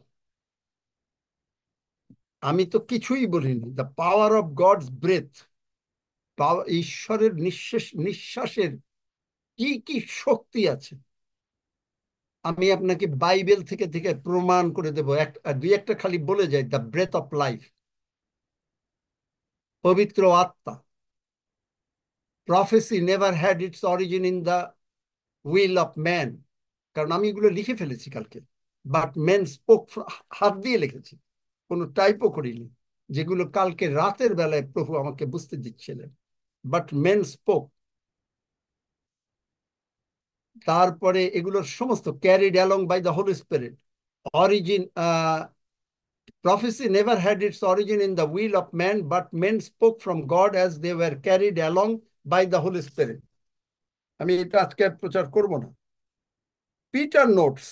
আমি তো কিছুই বলিনি, the power of God's breath, ঈশ্বরের নিঃশ্বাসের কি কি শক্তি আছে আমি আপনাকে বাইবেল থেকে থেকে প্রমাণ করে দেব। দুই একটা খালি বলে যাই, দ্য ব্রেথ অফ লাইফ, পবিত্র আত্মা। প্রফেসি never had it's origin in the will of man, কারণ আমি এগুলো লিখে ফেলেছি কালকে। বাট মেন স্পোক, হাত দিয়ে লিখেছি, কোনো টাইপও করিনি, যেগুলো কালকে রাতের বেলায় প্রভু আমাকে বুঝতে দিচ্ছিলেন। But men spoke. তারপরে এগুলোর সমস্ত carried along by the Holy Spirit. Origin, prophecy never had its origin in the will of man, but men spoke from God as they were carried along by the Holy Spirit. আমি এটা আজকে আর প্রচার করব না। Peter notes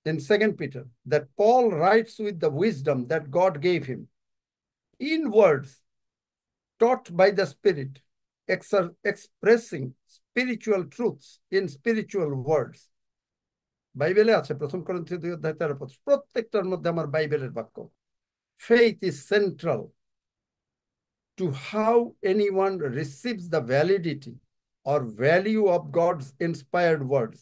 in 2 Peter that Paul writes with the wisdom that God gave him in words taught by the Spirit, expressing spiritual truths in spiritual words. বাইবেলে আছে 1 Corinthians 2:13, প্রত্যেকটার মধ্যে আমার বাইবেলের বাক্য। Faith is central to how anyone receives the validity or value of God's inspired words,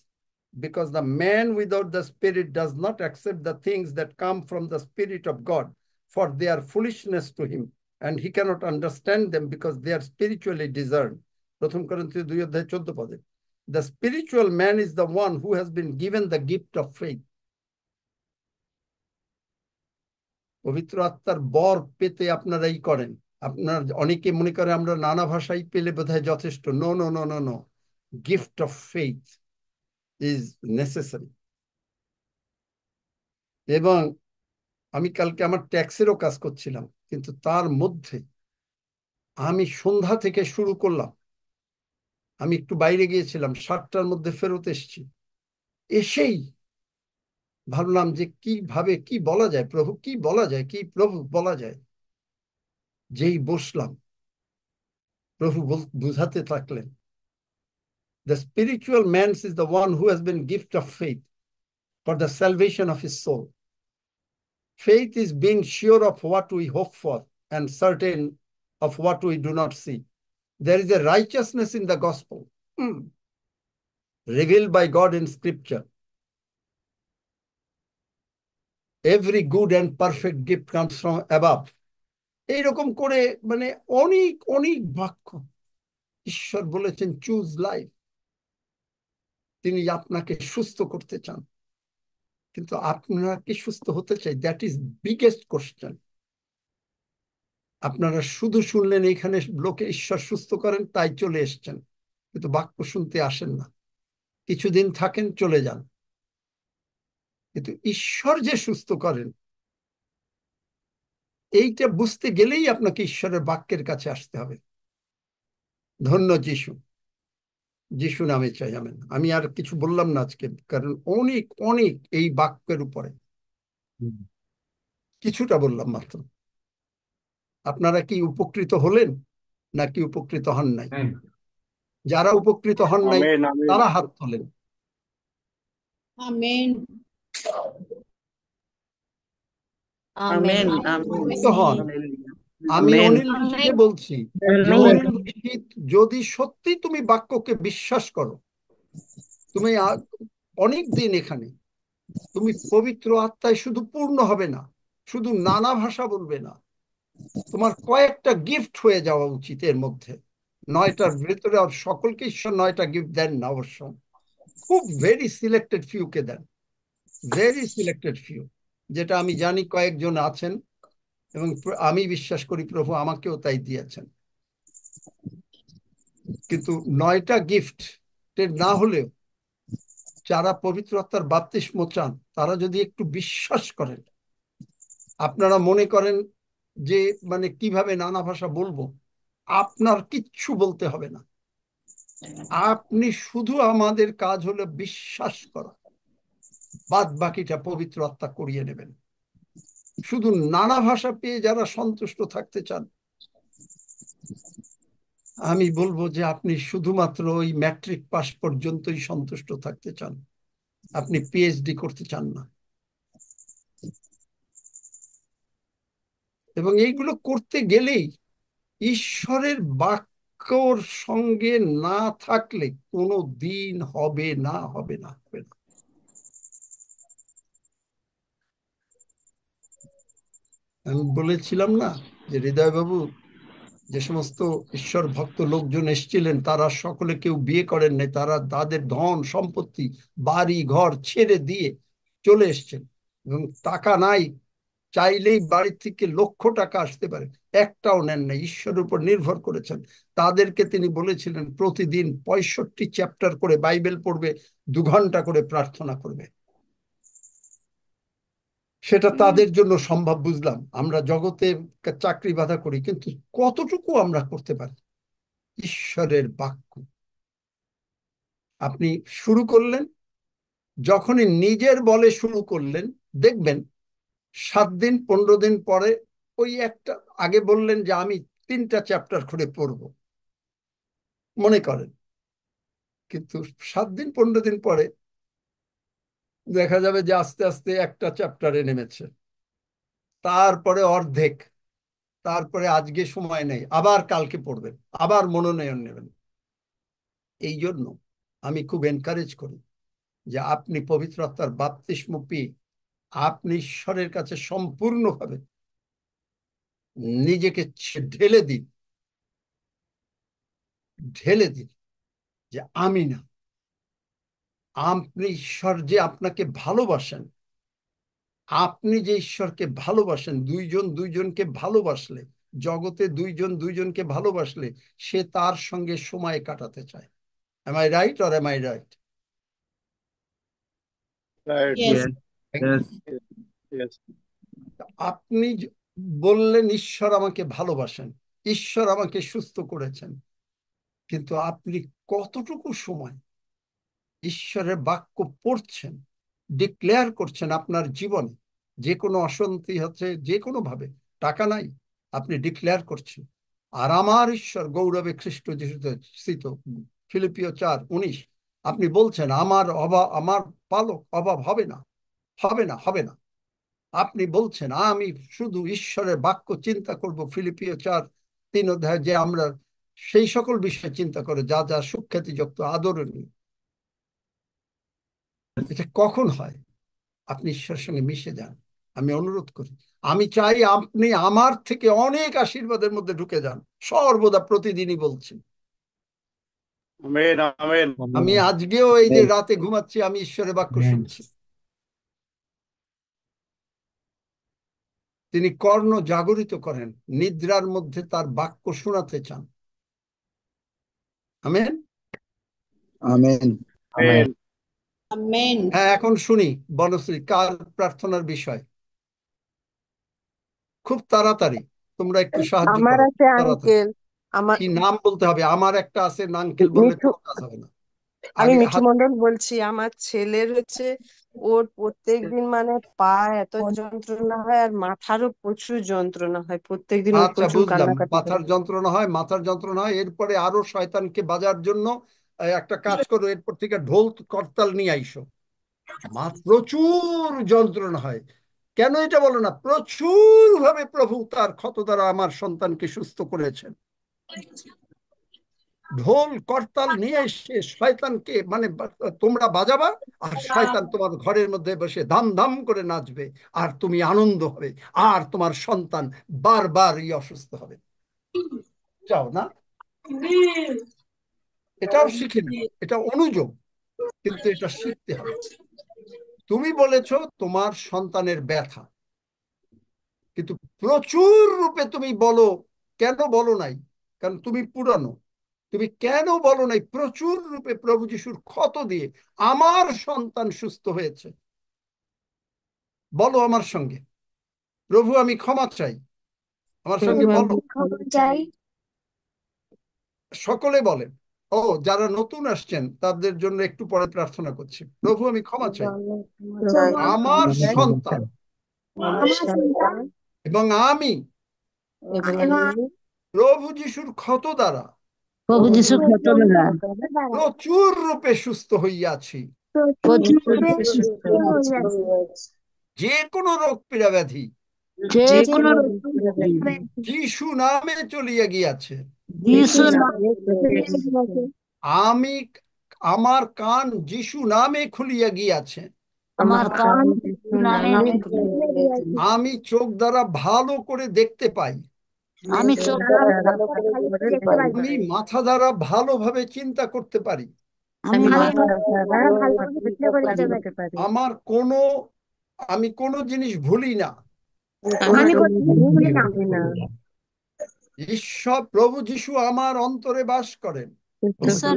because the man without the Spirit does not accept the things that come from the Spirit of God, for they are foolishness to him, and he cannot understand them because they are spiritually discerned. 1 Corinthians 2:14. The spiritual man is the one who has been given the gift of faith. পবিত্র আত্মার বর পেতে আপনারা এই করেন। আপনার অনেকে মনে করে আমরা নানা ভাষাই পেলে বোধহয় যথেষ্ট। No no no no no, gift of faith is necessary. এবং আমি কালকে আমার ট্যাক্সেরও কাজ করছিলাম, কিন্তু তার মধ্যে আমি সন্ধ্যা থেকে শুরু করলাম। আমি একটু বাইরে গিয়েছিলাম, 7টার মধ্যে ফেরত এসেছি। এসেই ভাবলাম যে কিভাবে কি বলা যায়, প্রভু কি বলা যায়, কি প্রভু বলা যায়। যেই বসলাম, প্রভু বুঝাতে থাকলেন, the spiritual man is the one who has been gift of faith for the salvation of his soul. Faith is being sure of what we hope for and certain of what we do not see. There is a righteousness in the gospel, revealed by God in scripture. Every good and perfect gift comes from above. এইরকম করে মানে অনেক অনেক বাক্য। ঈশ্বর বলেছেন choose life. তিনি আপনাকে সুস্থ করতে চান, কিন্তু আপনারা কি সুস্থ হতে চাই? That is biggest question. আপনারা শুধু শুনলেন এখানে লোকে ঈশ্বর সুস্থ করেন, তাই চলে এসছেন, কিন্তু বাক্য শুনতে আসেন না। কিছুদিন থাকেন, চলে যান। কিন্তু ঈশ্বর যে সুস্থ করেন, এইটা বুঝতে গেলেই আপনাকে ঈশ্বরের বাক্যের কাছে আসতে হবে। ধন্য যিশু, যিশু নামে চাই আমেন। আমি আর কিছু বললাম না আজকে, কারণ অনেক অনেক এই বাক্যের উপরে কিছুটা বললাম মাত্র। আপনারা কি উপকৃত হলেন নাকি উপকৃত হন নাই? যারা উপকৃত হন নাই আমেন আমেন তারা হাত তোলেন। আমেন আমেন উপকৃত হন। আমেন আমি আমেন অনিল ঋষিকে বলছি যে আমেন অনিল ঋষি, যদি সত্যি তুমি বাক্যকে বিশ্বাস করো, তুমি অনেক দিন এখানে, তুমি পবিত্র আত্মায় শুধু পূর্ণ হবে না, শুধু নানা ভাষা বলবে না, তোমার কয়েকটা গিফট হয়ে যাওয়া উচিত এর মধ্যে। 9টার ভেতরে আর সকলকে ঈশ্বর 9টা গিফট দেন না অবশ্য, খুব ভেরি সিলেক্টেড ফিউকে দেন, ভেরি সিলেক্টেড ফিউ, যেটা আমি জানি কয়েকজন আছেন, এবং আমি বিশ্বাস করি প্রভু আমাকেও তাই দিয়েছেন। কিন্তু 9টা গিফট না হলেও যারা পবিত্র আত্মার বাপ্তিস্ম চান, তারা যদি একটু বিশ্বাস করেন, আপনারা মনে করেন যে মানে কিভাবে নানা ভাষা বলবো, আপনার কিচ্ছু বলতে হবে না। আপনি শুধু, আমাদের কাজ হলো বিশ্বাস করা, বাদ বাকিটা পবিত্র আত্মা করিয়ে নেবেন। শুধু নানা ভাষা পেয়ে যারা সন্তুষ্ট থাকতে চান, আমি বলবো যে আপনি শুধুমাত্র ওই ম্যাট্রিক পাস পর্যন্তই সন্তুষ্ট থাকতে চান, আপনি পিএইচডি করতে চান না। এবং এইগুলো করতে গেলেই ঈশ্বরের বাক্য বাক্যর সঙ্গে না থাকলে কোনো দিন হবে না, হবে না, হবে না। আমি বলেছিলাম না যে হৃদয়বাবু, যে সমস্ত ঈশ্বর ভক্ত লোকজন এসেছিলেন তারা সকলে কেউ বিয়ে করেন নাই, তারা তাদের ধন সম্পত্তি বাড়ি ঘর ছেড়ে দিয়ে চলে এসছেন, এবং টাকা নাই, চাইলেই বাড়ি থেকে লক্ষ টাকা আসতে পারে, একটাও নেন না, ঈশ্বরের উপর নির্ভর করেছেন। তাদেরকে তিনি বলেছিলেন প্রতিদিন 65 চ্যাপ্টার করে বাইবেল পড়বে, 2 ঘন্টা করে প্রার্থনা করবে। সেটা তাদের জন্য সম্ভব, বুঝলাম। আমরা জগতে চাকরি বাধা করি, কিন্তু কতটুকু আমরা করতে পারি ঈশ্বরের বাক্য? আপনি শুরু করলেন, যখনই নিজের বলে শুরু করলেন, দেখবেন 7 দিন 15 দিন পরে ওই একটা, আগে বললেন যে আমি 3টা চ্যাপ্টার করে পড়ব, মনে করেন, কিন্তু 7 দিন 15 দিন পরে দেখা যাবে যে আস্তে আস্তে একটা চ্যাপ্টারে নেমেছে, তারপরে অর্ধেক, তারপরে আজকে সময় নেই, আবার কালকে পড়বেন, আবার মনোনয়ন নেবেন। এই জন্য আমি খুব এনকারেজ করি যে আপনি পবিত্র আত্মার বাপ্তিস্ম পেয়ে আপনি ঈশ্বরের কাছে সম্পূর্ণভাবে নিজেকে ঢেলে দিন, ঢেলে দিন, যে আমি না, আপনি ঈশ্বর যে আপনাকে ভালোবাসেন, আপনি যে ঈশ্বরকে ভালোবাসেন, দুইজন দুইজনকে ভালোবাসলে, জগতে দুইজন দুইজনকে ভালোবাসলে সে তার সঙ্গে সময় কাটাতে চায়। Am I right or am I right? Right. Yes. Yes. Yes. আপনি বললেন ঈশ্বর আমাকে ভালোবাসেন, ঈশ্বর আমাকে সুস্থ করেছেন, কিন্তু আপনি কতটুকু সময় ঈশ্বরের বাক্য পড়ছেন, ডিক্লেয়ার করছেন আপনার জীবনে? যে কোনো অশান্তি হচ্ছে, যে কোনো ভাবে, টাকা নাই, আপনি ডিক্লেয়ার করছেন, আর আমার ঈশ্বর গৌরবে খ্রিস্ট যিশুতে স্থিত, ফিলিপিও 4:19, আপনি বলছেন আমার আমার পালক অভাব হবে না, হবে না, হবে না। আপনি বলছেন আমি শুধু ঈশ্বরের বাক্য চিন্তা করব, ফিলিপিও 4:3 যে আমরা সেই সকল বিষয়ে চিন্তা করে যা যা সুখ্যাতিযুক্ত আদরণীয়। এটা কখন হয়? আপনি ঈশ্বরের সঙ্গে মিশে যান। আমি অনুরোধ করি, আমি চাই আপনি আমার থেকে অনেক আশীর্বাদের মধ্যে ঢুকে যান, সর্বদা, প্রতিদিনই বলছি। Amen. Amen. আমি আজকেও এই যে রাতে ঘুমাচ্ছি, আমি ঈশ্বরের বাক্য শুনছি। তিনি কর্ণ জাগরিত করেন, নিদ্রার মধ্যে তার বাক্য শোনাতে চান। আমেন। আমেন। Amen. Amen. হ্যাঁ, এখন শুনি বনশ্রী, কার প্রার্থনার বিষয়? খুব তাড়াতাড়ি, তোমরা একটু সাহায্য আমার করো, আছে তাড়াতাড়ি। আঙ্কেল। আমার কি নাম বলতে হবে? আমার একটা আছে, আঙ্কেল বললে মিঠু, কোনো কাজ হবে না। আমি আগে মিঠু মন্ডল বলছি। আমার ছেলের হচ্ছে ওর প্রত্যেকদিন মানে পা এত যন্ত্রণা হয় আর মাথারও প্রচুর যন্ত্রণা হয়, প্রত্যেকদিন ও আচ্ছা, প্রচুর বুঝলাম, কান্নাকাটি করে। মাথার যন্ত্রণা হয়, মাথার যন্ত্রণা হয়, এরপরে আরো শয়তানকে বাজার জন্য একটা কাজ করো, এরপর থেকে ঢোল করতাল নিয়ে আইসো। প্রচুর যন্ত্রণা হয়, কেন এটা বলো না? প্রচুর ভাবে প্রভু তার ক্ষত দ্বারা আমার সন্তানকে সুস্থ করেছেন। ঢোল করতাল নিয়ে এসে শয়তানকে মানে তোমরা বাজাবা, আর শয়তান তোমার ঘরের মধ্যে বসে ধাম ধাম করে নাচবে, আর তুমি আনন্দ হবে, আর তোমার সন্তান বারবার অসুস্থ হবে। চাও না? এটাও শিখে নেব, এটা অনুযোগ, কিন্তু এটা শিখতে হবে। তুমি বলেছো তোমার সন্তানের ব্যথা, কিন্তু প্রচুর রূপে তুমি বলো, কেন বলো নাই? কারণ তুমি পুরানো। তুমি কেন বলো নাই প্রচুর রূপে প্রভু যিশুর ক্ষত দিয়ে আমার সন্তান সুস্থ হয়েছে? বলো আমার সঙ্গে, প্রভু আমি ক্ষমা চাই, আমার সঙ্গে বলো। চাই। সকলে বলেন। ও, যারা নতুন আসছেন তাদের জন্য একটু পরে প্রার্থনা করছি। প্রভু আমি ক্ষমা চাই, আমার সন্তান এবং আমি প্রভু যিশুর ক্ষত দ্বারা প্রভু যিশুর ক্ষত দ্বারা প্রচুর রূপে সুস্থ হইয়াছি। প্রচুর রূপে সুস্থ হয়েছি। যে কোনো রোগ পীড়া ব্যাধি যে কোনো রোগ যিশু নামে চলিয়া গিয়াছে। যিশু নামে খুলিয়া নামে আমি আমার কান যিশু নামে খুলিয়া গিয়াছে। আমার কান যিশু নামে নামে খুলিয়া খুলিয়া গিয়াছে। গিয়াছে। আমি চোখ দ্বারা ভালো করে দেখতে পাই। আমি চোখ দ্বারা ভালো করে দেখতে পাই। আমি মাথা দ্বারা ভালোভাবে চিন্তা করতে পারি। আমি মাথা ভালোভাবে চিন্তা করতে পারি। আমি কোনো জিনিস ভুলি না। আমি কোনো জিনিস ভুলি না। প্রভু যিশু আমার অন্তরে বাস করেন। ঈশ্বর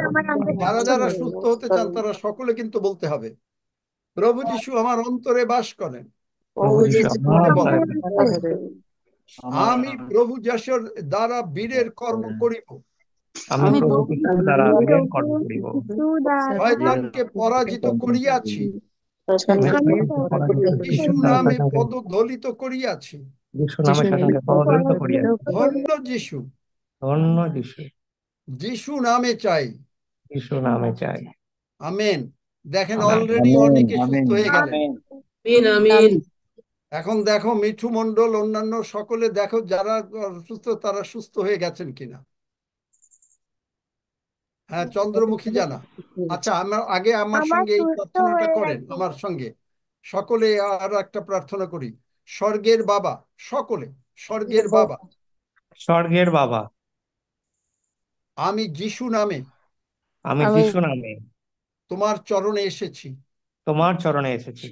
আমার অন্তরে যারা বাস যারা করেন। সুস্থ হতে চান তারা সকলে কিন্তু বলতে হবে, প্রভু যিশু আমার অন্তরে বাস করেন। প্রভু যিশু আমার বলো, অন্তরে বাস করেন। আমি প্রভু যিশুর দ্বারা বীরের কর্ম করিব। আমি প্রভু যিশুর দ্বারা বীরের কর্ম করিব। শয়তানকে পরাজিত করিয়াছি। আমি শয়তানকে পরাজিত যিশু করিয়াছি। নামে পদদলিত করিয়াছি। যিশু নামে শয়তানকে পরাজিত করিয়াছি। ধন্য যিশু। ধন্য যিশু। যিশু নামে চাই। যিশু নামে চাই। আমেন। দেখেন আমেন। অলরেডি অনেকে সুস্থ হয়ে গেলেন। আমিন। এখন দেখো মিঠু মন্ডল, অন্যান্য সকলে দেখো যারা সুস্থ তারা সুস্থ হয়ে গেছেন কিনা। হ্যাঁ, চন্দ্রমুখী জানা। আচ্ছা, আমার সঙ্গে এই প্রার্থনাটা করেন, আমার সঙ্গে সকলে। আর একটা প্রার্থনা করি। স্বর্গের বাবা, সকলে স্বর্গের বাবা, স্বর্গের বাবা, আমি যিশু নামে আমি যিশু নামে তোমার চরণে এসেছি। তোমার চরণে এসেছি।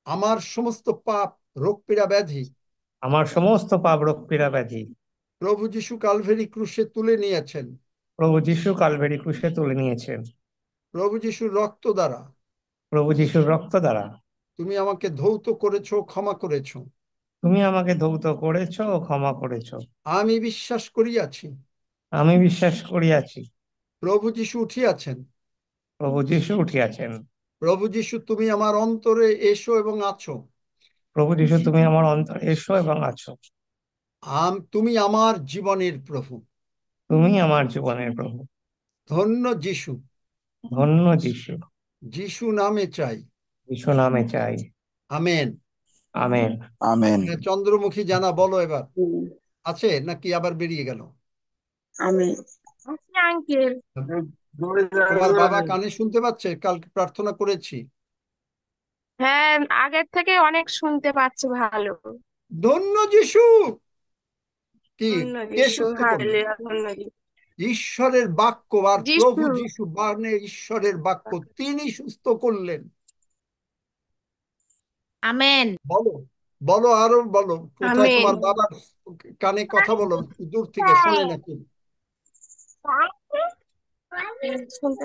আমার সমস্ত পাপ, রোগ পীড়া ব্যাধি আমার সমস্ত পাপ, রোগ পীড়া ব্যাধি প্রভু যিশু কালভেরি ক্রুশে তুলে নিয়েছেন। প্রভু যিশু কালভেরি ক্রুশে তুলে নিয়েছেন। প্রভু যিশুর রক্ত দ্বারা প্রভু যিশুর রক্ত দ্বারা তুমি আমাকে ধৌত করেছো, ক্ষমা করেছো। তুমি আমাকে ধৌত করেছো ও ক্ষমা করেছো। আমি বিশ্বাস করিয়াছি আমি বিশ্বাস করিয়াছি প্রভু যিশু উঠিয়াছেন। প্রভু যিশু উঠিয়াছেন। প্রভু যিশু তুমি আমার অন্তরে এসো এবং আছো। প্রভু যিশু তুমি আমার অন্তরে এসো এবং আছো। তুমি আমার জীবনের প্রভু। তুমি আমার জীবনের প্রভু। ধন্য যিশু। ধন্য যিশু। যিশু নামে চাই। যিশু নামে চাই। আমেন। আমেন। আমেন। চন্দ্রমুখী জানা, বলো এবার। আছে নাকি আবার বেরিয়ে গেল? আমিন। আঙ্কেল। তোমার বাবা কানে শুনতে পাচ্ছে? কালকে প্রার্থনা করেছি। হ্যাঁ, আগের থেকে অনেক শুনতে পাচ্ছি ভালো। ধন্য যিশু। কি ধন্য কে যিশু, সুস্থ করবে? হালেলুয়া, ধন্য যিশু। ঈশ্বরের বাক্য, আর প্রভু যিশু, যিশু মানে ঈশ্বরের বাক্য, তিনি সুস্থ করলেন। আমেন। বলো, বলো, আরো বলো। কোথায় আমেন। তোমার বাবার কানে কথা বলো, দূর থেকে শোনে নাকি? শুনতে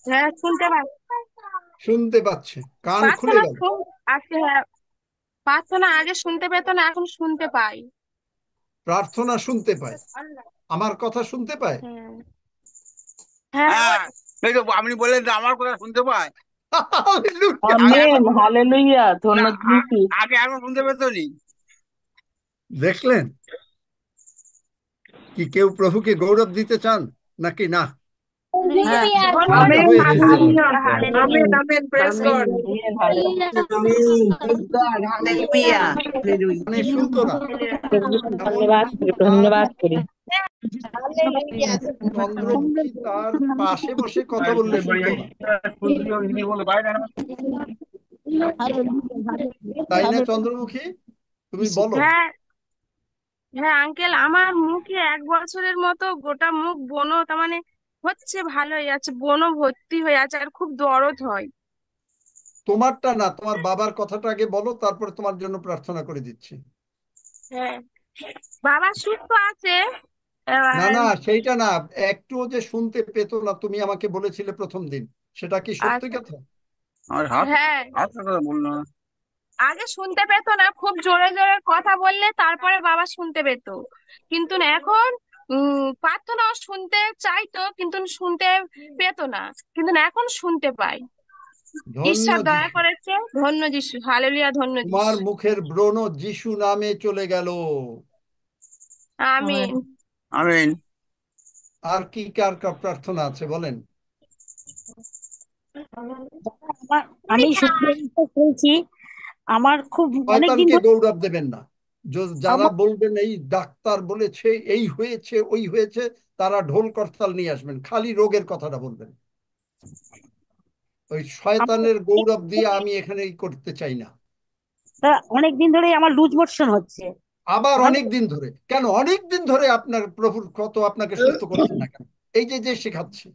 হ্যাঁ, শুনতে শুনতে পাচ্ছে, কান পাচ্ছে খুলে না। গেল। আজকে হ্যাঁ, পাচ্ছে না, আগে শুনতে পেত না, এখন শুনতে পাই। প্রার্থনা শুনতে পায়, আমার কথা শুনতে পায়। হ্যাঁ, হ্যাঁ, হ্যাঁ, এই তো আপনি বললেন যে আমার কথা শুনতে পায়। হালেলুয়া। আগে এখন হালেলুয়া, না, ধন্য যিশু। আগে এখন শুনতে পেত নি। দেখলেন কি? কেউ প্রভুকে গৌরব দিতে চান নাকি না? ধন্য এটা আমেন। হয়েছে। Hallelujah, hallelujah. Amen. Amen. Praise God. Hallelujah. মানে শুনতো না, এমনকি ধন্যবাদ করি। চন্দ্রমুখী তার পাশে বসে কথা বললে শুনতো না, তাই না চন্দ্রমুখী? তুমি বলো। হ্যাঁ, হ্যাঁ আঙ্কেল, আমার মুখে 1 বছরের মতো গোটা মুখ ব্রণ, তার মানে হচ্ছে, ভালোই আছে, ব্রণ ভর্তি হয়ে আছে, আর খুব দরদ হয়। তোমারটা না, তোমার বাবার কথাটা আগে বলো, তারপরে তোমার জন্য প্রার্থনা করে দিচ্ছি। হ্যাঁ, বাবা সুস্থ আছে। না আহ, না, সেইটা না। একটুও যে শুনতে পেত না তুমি আমাকে বলেছিলে প্রথম দিন, সেটা কি সত্যি আচ্ছা, কথা? আর হাত হ্যাঁ, হাত কথা বললো না। আগে শুনতে পেত না, খুব জোরে জোরে কথা বললে তারপরে বাবা শুনতে পেত, কিন্তু না এখন পারতো না, ও শুনতে চাইতো কিন্তু শুনতে পেত না, কিন্তু না এখন শুনতে পাই। ধন্য ঈশ্বর দয়া যিশু। করেছে, ধন্য যিশু, হালেলুয়া, ধন্য তোমার যিশু। মুখের ব্রণ যিশু নামে চলে গেল। আমিন। আমিন। আর কি কার কার প্রার্থনা আছে বলেন? আমি শুক্রবার করেছি। আমার খুব অনেকদিন শয়তানকে ধরে গৌরব দেবেন না। যারা আমার বলবেন এই ডাক্তার বলেছে এই হয়েছে ওই হয়েছে, তারা ঢোল করতাল নিয়ে আসবেন, খালি রোগের কথাটা বলবেন। ওই আমার শয়তানের গৌরব দিয়ে আমি এখানে করতে চাই না। অনেক দিন ধরে আমার লুজ মোশন হচ্ছে। আবার ভালো। অনেক দিন ধরে কেন? অনেক দিন ধরে আপনার প্রভুর কত আপনাকে সুস্থ করছে না কেন? এই যে যে শেখাচ্ছে,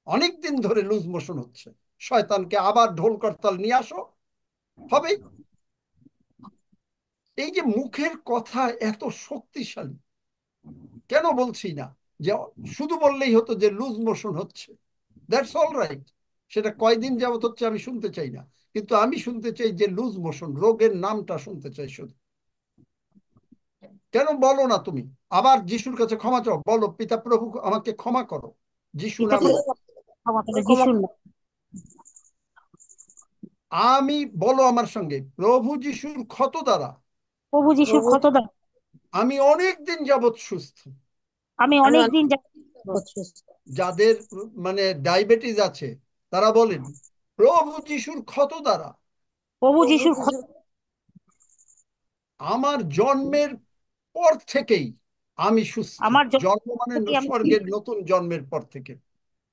অনেক দিন ধরে লুজ মোশন হচ্ছে, শয়তানকে আবার ঢোল করতাল নিয়ে আসো, হবেই। এই যে মুখের কথা এত শক্তিশালী, কেন বলছি না যে শুধু বললেই হতো যে লুজ মোশন হচ্ছে, দ্যাটস অল রাইট, সেটা কয়দিন যাবত হচ্ছে আমি শুনতে চাই না, কিন্তু আমি শুনতে চাই যে লুজ মোশন রোগের নামটা শুনতে চাই শুধু। কেন বলো না তুমি আবার যিশুর কাছে ক্ষমা চাও, বলো পিতা প্রভু আমাকে ক্ষমা করো যিশু পিতা নামে। প্রভু ক্ষমা করে যিশুর নামে। আমি বলো আমার সঙ্গে, প্রভু যিশুর ক্ষত দ্বারা প্রভু যিশুর ক্ষত দ্বারা আমি অনেক দিন যাবত সুস্থ। আমি অনেক দিন যাদের মানে ডায়াবেটিস আছে তারা বলেন প্রভু যিশুর ক্ষত দ্বারা প্রভু যিশুর ক্ষত। আমার জন্মের পর থেকেই আমি সুস্থ। আমার জন্ম মানে থেকে আমি স্বর্গের নতুন জন্মের পর থেকে,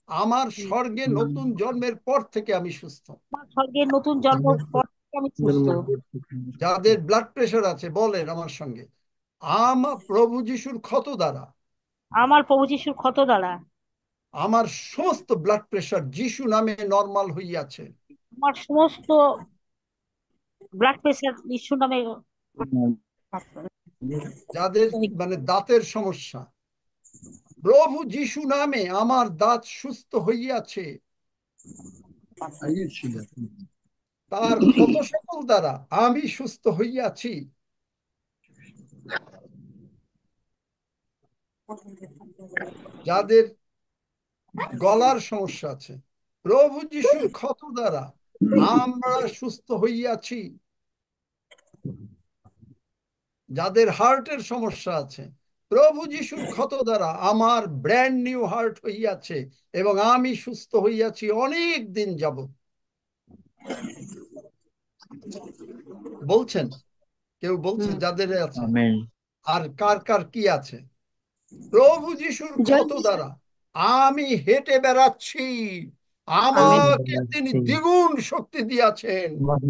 আমার স্বর্গে নতুন জন্মের পর থেকে আমি সুস্থ। আমার স্বর্গের নতুন জন্ম পর থেকে আমি সুস্থ। যাদের ব্লাড প্রেশার আছে বলেন আমার সঙ্গে, আমার প্রভু যিশুর ক্ষত দ্বারা আমার প্রভু যিশুর ক্ষত দ্বারা আমার সমস্ত ব্লাড প্রেশার যিশু নামে নরমাল হইয়াছে। আমার সমস্ত ব্লাড প্রেশার যিশুর নামে। যাদের মানে দাঁতের সমস্যা, প্রভু যিশু নামে আমার দাঁত সুস্থ হইয়াছে, তার ক্ষত সকল দ্বারা আমি সুস্থ হইয়াছি। যাদের গলার সমস্যা আছে, প্রভু যিশুর ক্ষত দ্বারা আমরা সুস্থ হইয়াছি। যাদের হার্টের সমস্যা আছে, প্রভু যিশুর ক্ষত দ্বারা আমার ব্র্যান্ড নিউ হার্ট হইয়াছে এবং আমি সুস্থ হইয়াছি অনেক দিন যাবত। বলছেন কেউ বলছে যাদের আছে, আর কার কার কি আছে? প্রভু যিশুর ক্ষত দ্বারা আমি হেঁটে বেড়াচ্ছি, আমাকে তিনি দ্বিগুণ শক্তি দিয়াছেন।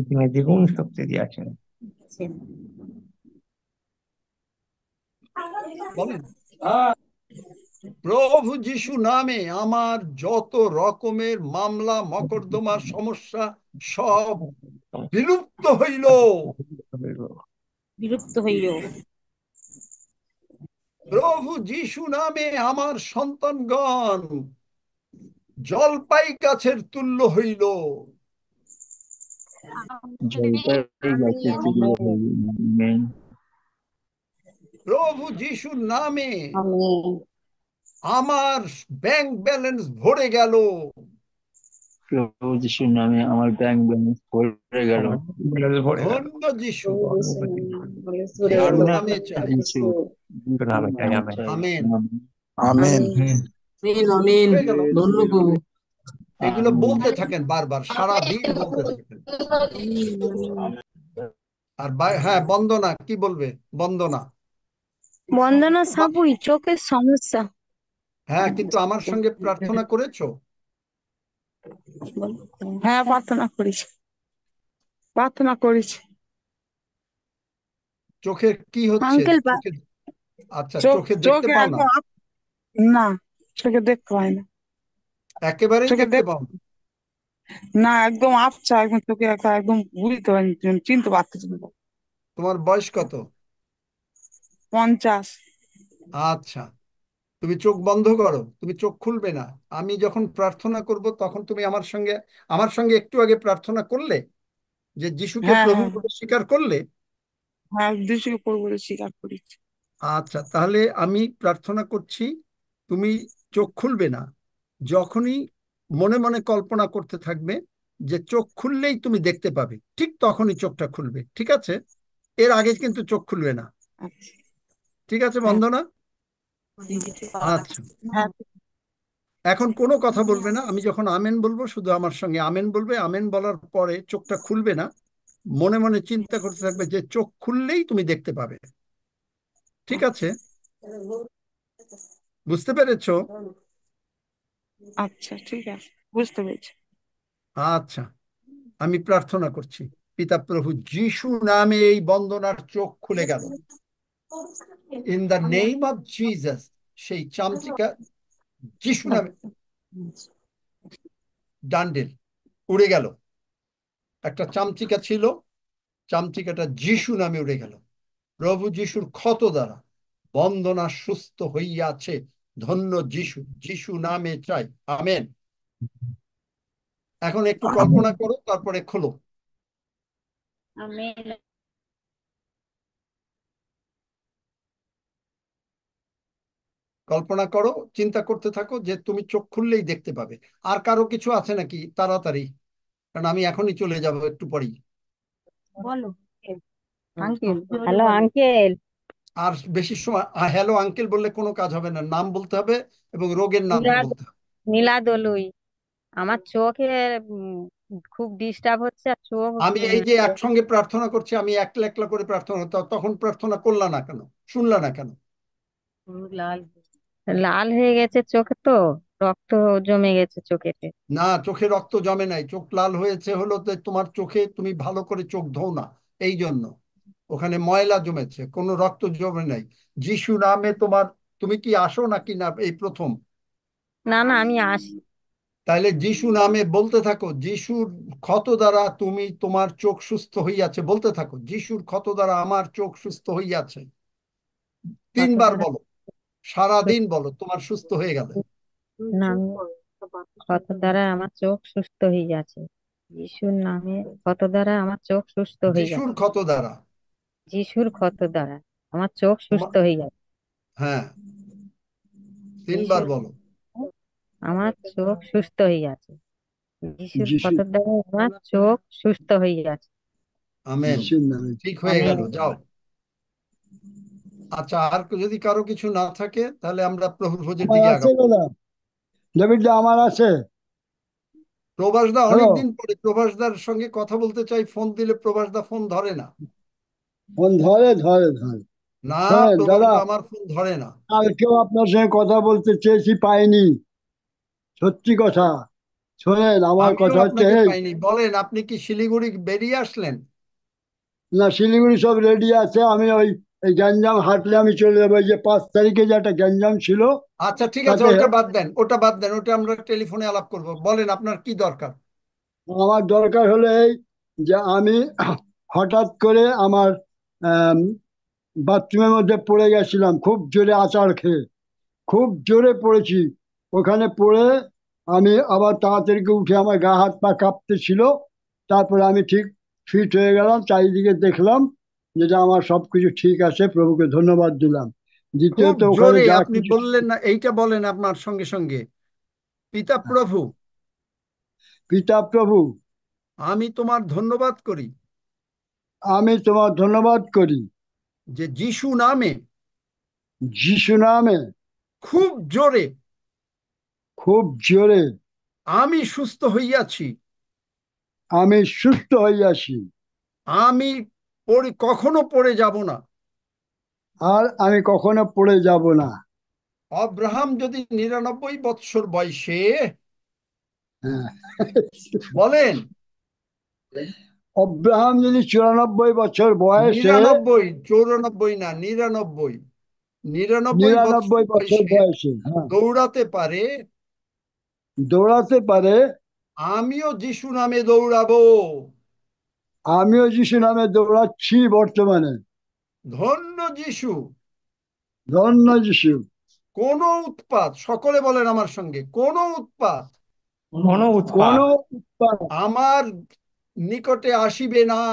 তিনি দ্বিগুণ শক্তি দিয়েছেন। বলেন প্রভু যিশু নামে আমার যত রকমের মামলা মকদ্দমা সমস্যা সব বিলুপ্ত হইল। বিলুপ্ত হইল। প্রভু যিশু নামে আমার সন্তানগণ জলপাই গাছের তুল্য হইল। প্রভু যিশুর নামে আমার ব্যাংক ব্যালেন্স ভরে গেল। প্রভু যিশুর নামে আমার ব্যাংক ব্যালেন্স ভরে গেল। ধন্য যিশু, যার যিশুর নামে নামে চাই। যিশু, আমেন। আমেন। হয়ে গেল। এগুলো বলতে থাকেন বারবার, সারা দিন বলতে থাকেন। আর হ্যাঁ, বন্দনা কি বলবে? বন্দনা। বন্দনা সাপুই চোখের সমস্যা। হ্যাঁ, কিন্তু আমার সঙ্গে প্রার্থনা করেছো? হ্যাঁ, প্রার্থনা করিস, প্রার্থনা করিস। চোখের কি হচ্ছে? আঙ্কেল আচ্ছা, চোখে দেখতে পাও না? না, চোখে দেখতে পাই না, একেবারেই দেখতে পাও না? না, একদম আবছা, একদম চোখে একদম বুঝতে পারি, চিনতে পারতেছি না। তোমার বয়স কত? 50। আচ্ছা, তুমি চোখ বন্ধ করো, তুমি চোখ খুলবে না। আমি যখন প্রার্থনা করব তখন তুমি আমার সঙ্গে একটু আগে প্রার্থনা করলে, যে যিশুকে হ্যাঁ প্রভু হ্যাঁ বলে স্বীকার করলে। হ্যাঁ, যিশুকে প্রভু বলে স্বীকার করি। আচ্ছা, তাহলে আমি প্রার্থনা করছি, তুমি চোখ খুলবে না। যখনই মনে মনে কল্পনা করতে থাকবে যে চোখ খুললেই তুমি দেখতে পাবে, ঠিক তখনই চোখটা খুলবে, ঠিক আছে? এর আগে কিন্তু চোখ খুলবে না, ঠিক আছে বন্দনা? আচ্ছা, হ্যাঁ, এখন কোনো কথা বলবে না। আমি যখন আমেন বলবো শুধু আমার সঙ্গে আমেন বলবে। আমেন বলার পরে চোখটা খুলবে না, মনে মনে চিন্তা করতে থাকবে যে চোখ খুললেই তুমি দেখতে পাবে। ঠিক আছে, বুঝতে পেরেছো? আচ্ছা ঠিক আছে, বুঝতে পেরেছি। আচ্ছা, আমি প্রার্থনা করছি। পিতা প্রভু যিশু নামে এই বন্দনার চোখ খুলে গেল। In the name of Jesus, সেই চামচিকা যিশু নামে ডান্ডেল উড়ে গেল। একটা চামচিকা ছিল, চামচিকাটা যিশু নামে উড়ে গেল। প্রভু যিশুর ক্ষত দ্বারা বন্দনা সুস্থ হইয়াছে। ধন্য যিশু, যিশু নামে চাই। আমেন। এখন একটু কল্পনা করো, তারপরে খোলো। আমেন। কল্পনা করো, চিন্তা করতে থাকো যে তুমি চোখ খুললেই দেখতে পাবে। আর কারো কিছু আছে নাকি? তাড়াতাড়ি, কারণ আমি এখনই চলে যাব একটু পরেই। বলো আঙ্কেল। Hello uncle. আর বেশি সময় হ্যালো আঙ্কেল বললে কোনো কাজ হবে না, নাম বলতে হবে এবং রোগের নামটা নীলা বলতে হবে। নীলা দলুই। আমার চোখে খুব ডিস্টার্ব হচ্ছে আর চোখ আমি এই যে একসঙ্গে প্রার্থনা করছি, আমি একলা একলা করে প্রার্থনা তখন প্রার্থনা করলা না কেন, শুনলা না কেন? লাল লাল হয়ে গেছে চোখে, তো রক্ত জমে গেছে চোখেতে। না, চোখে রক্ত জমে নাই। চোখ লাল হয়েছে হলো তো তোমার চোখে তুমি ভালো করে চোখ ধোও না, এই জন্য ওখানে ময়লা জমেছে, কোনো রক্ত জমে নাই। যিশু নামে তোমার, তুমি কি আসো নাকি না এই প্রথম? না না, আমি আসি। তাইলে যিশু নামে বলতে থাকো, যিশুর ক্ষত দ্বারা তুমি, তোমার চোখ সুস্থ হইয়াছে। বলতে থাকো, যিশুর ক্ষত দ্বারা আমার চোখ সুস্থ হইয়াছে। কত 3 বার দ্বারা বলো, সারাদিন বলো, তোমার সুস্থ হয়ে গেলে। না, কত দ্বারা আমার চোখ সুস্থ হয়ে গেছে। যিশুর নামে কত দ্বারা আমার চোখ সুস্থ হয়ে যিশুর গেছে। ক্ষত দ্বারা যিশুর ক্ষত দ্বারা আমার চোখ সুস্থ হয়ে গেছে। হ্যাঁ, 3 বার যিশুর বলো। আমার চোখ সুস্থ হয়ে গেছে। যিশুর যিশু ক্ষত দ্বারা আমার চোখ সুস্থ হয়ে গেছে। আমেন। যিশুর নামে। ঠিক হয়ে আমেন। গেল, যাও। আচ্ছা, আর যদি কারো কিছু না থাকে তাহলে আমরা প্রভুর ভোজের আমার দিকে আছে আগাবো। দাদা, ডেভিড দা আমার আছে। প্রভাসদা, হ্যালো, অনেকদিন পরে প্রভাসদার সঙ্গে কথা বলতে চাই, ফোন দিলে প্রভাসদা ফোন ধরে না। ফোন ধরে ধরে ধরে। না, শোনেন দাদা, প্রভাসদা আমার ফোন ধরে না। কালকেও আপনার সঙ্গে কথা বলতে চেয়েছি, পাইনি। সত্যি কথা। শোনেন, আমার আমিও কথা হচ্ছে আপনাকে এই, পাইনি। বলেন, আপনি কি শিলিগুড়ি বেরিয়ে আসলেন? না শিলিগুড়ি সব রেডি আছে, আমি ওই এই গ্যাঞ্জাম হাঁটলে আমি চলে যাবো। এই যে 5 তারিখে যে একটা গ্যাঞ্জাম ছিল, আচ্ছা ঠিক আছে, তাতে ওটা বাদ দেন, ওটা বাদ দেন, ওটা আমরা টেলিফোনে আলাপ করব। বলেন আপনার কি দরকার। আমার দরকার হলো এই, যে আমি হঠাৎ করে আমার বাথরুমের মধ্যে পড়ে গেছিলাম খুব জোরে আছাড় খেয়ে। খুব জোরে পড়েছি। ওখানে পড়ে আমি আবার তাড়াতাড়ি করে উঠে, আমার গা হাত পা কাঁপতে ছিল। তারপরে আমি ঠিক ফিট হয়ে গেলাম, চারিদিকে দেখলাম যেটা আমার সবকিছু ঠিক আছে, প্রভুকে ধন্যবাদ দিলাম। খুব দ্বিতীয়ত ওখানে জোরে যা আপনি কিছু, বললেন না, এইটা বলেন আপনার সঙ্গে সঙ্গে। পিতা প্রভু, পিতা প্রভু, আমি তোমার ধন্যবাদ করি আমি তোমার ধন্যবাদ করি যে যিশু নামে যিশু নামে খুব জোরে খুব জোরে আমি সুস্থ হইয়াছি। আমি সুস্থ হইয়াছি। আমি কখনো পড়ে যাব না। আর আমি কখনো পড়ে যাব না। আব্রাহাম যদি 99 বৎসর বয়সে, হ্যাঁ। বলেন, অব্রাহাম যদি 94 বছর বয়সে, 99, 94 না, 99, 99 বৎসর 99 বছর বয়সে বয়সে, হ্যাঁ, দৌড়াতে পারে, দৌড়াতে পারে, আমিও যিশু নামে দৌড়াবো। আমিও যিশু নামে দৌড়াচ্ছি বর্তমানে। ধন্য যিশু। ধন্য যিশু। কোন উৎপাত, সকলে বলেন আমার সঙ্গে, কোন উৎপাত কোনো উৎপাত কোন উৎপাত আমার নিকটে আসিবে না।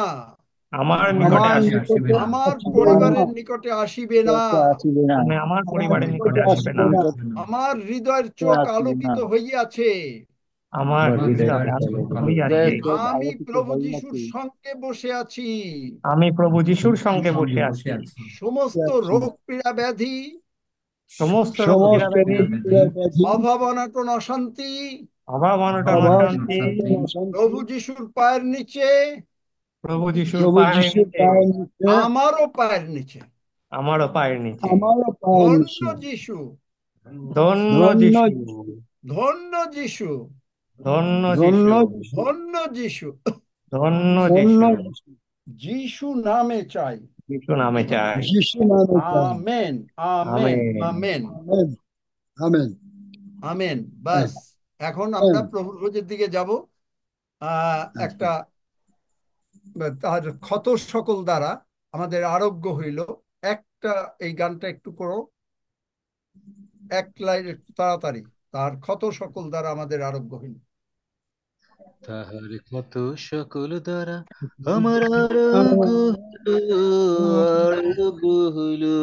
আমার নিকটে আমার আসিবে নিকটে না। আমার আসিবে না। পরিবারের নিকটে আসিবে না। আসিবে না। মানে আমার আমার পরিবারের নিকটে নিকটে আসবে আসিবে না। না। আমার হৃদয়ের চোখ আসিবে না। আলোকিত হইয়াছে। আমার আমার হৃদয় হৃদয়ের আলোকিত চোখ হইয়াছে। আমি আলোকিত প্রভু যিশুর হইয়াছে। সঙ্গে বসে আছি। আমি প্রভু যিশুর সঙ্গে বসে আছি। সমস্ত রোগ পীড়া ব্যাধি, সমস্ত রোগ পীড়া সমস্ত ব্যাধি, ব্যাধি, অভাব অনটন অশান্তি অভাব অনটন অভাব, অশান্তি অশান্তি, প্রভু যিশুর পায়ের নিচে, প্রভু যিশুর প্রভু পায়ের যিশুর নিচে, পায়ের নিচে, আমারও পায়ের নিচে আমারও পায়ের নিচে। আমারও পায়ের ধন্য নিচে। যিশু, ধন্য ধন্য যিশু, যিশু, ধন্য যিশু, ধন্য ধন্য যিশু, যিশু, ধন্য যিশু। ধন্য ধন্য যিশু। যিশু। যিশু নামে চাই। যিশু নামে চাই। যিশু নামে চাই। Amen, amen, amen. Amen, amen, amen, amen. হ্যাঁ, বাস, এখন আমরা আমেন। প্রভুর ভোজের দিকে যাব। আচ্ছা। একটা তার ক্ষত সকল দ্বারা আমাদের আরোগ্য হইল। একটা এই গানটা একটু করো, এক লাইন একটু তাড়াতাড়ি। তার ক্ষত সকল দ্বারা আমাদের আরোগ্য হইল। তাহার কত সকল দ্বারা আমার আরোগ্য হলো, আরোগ্য হলো,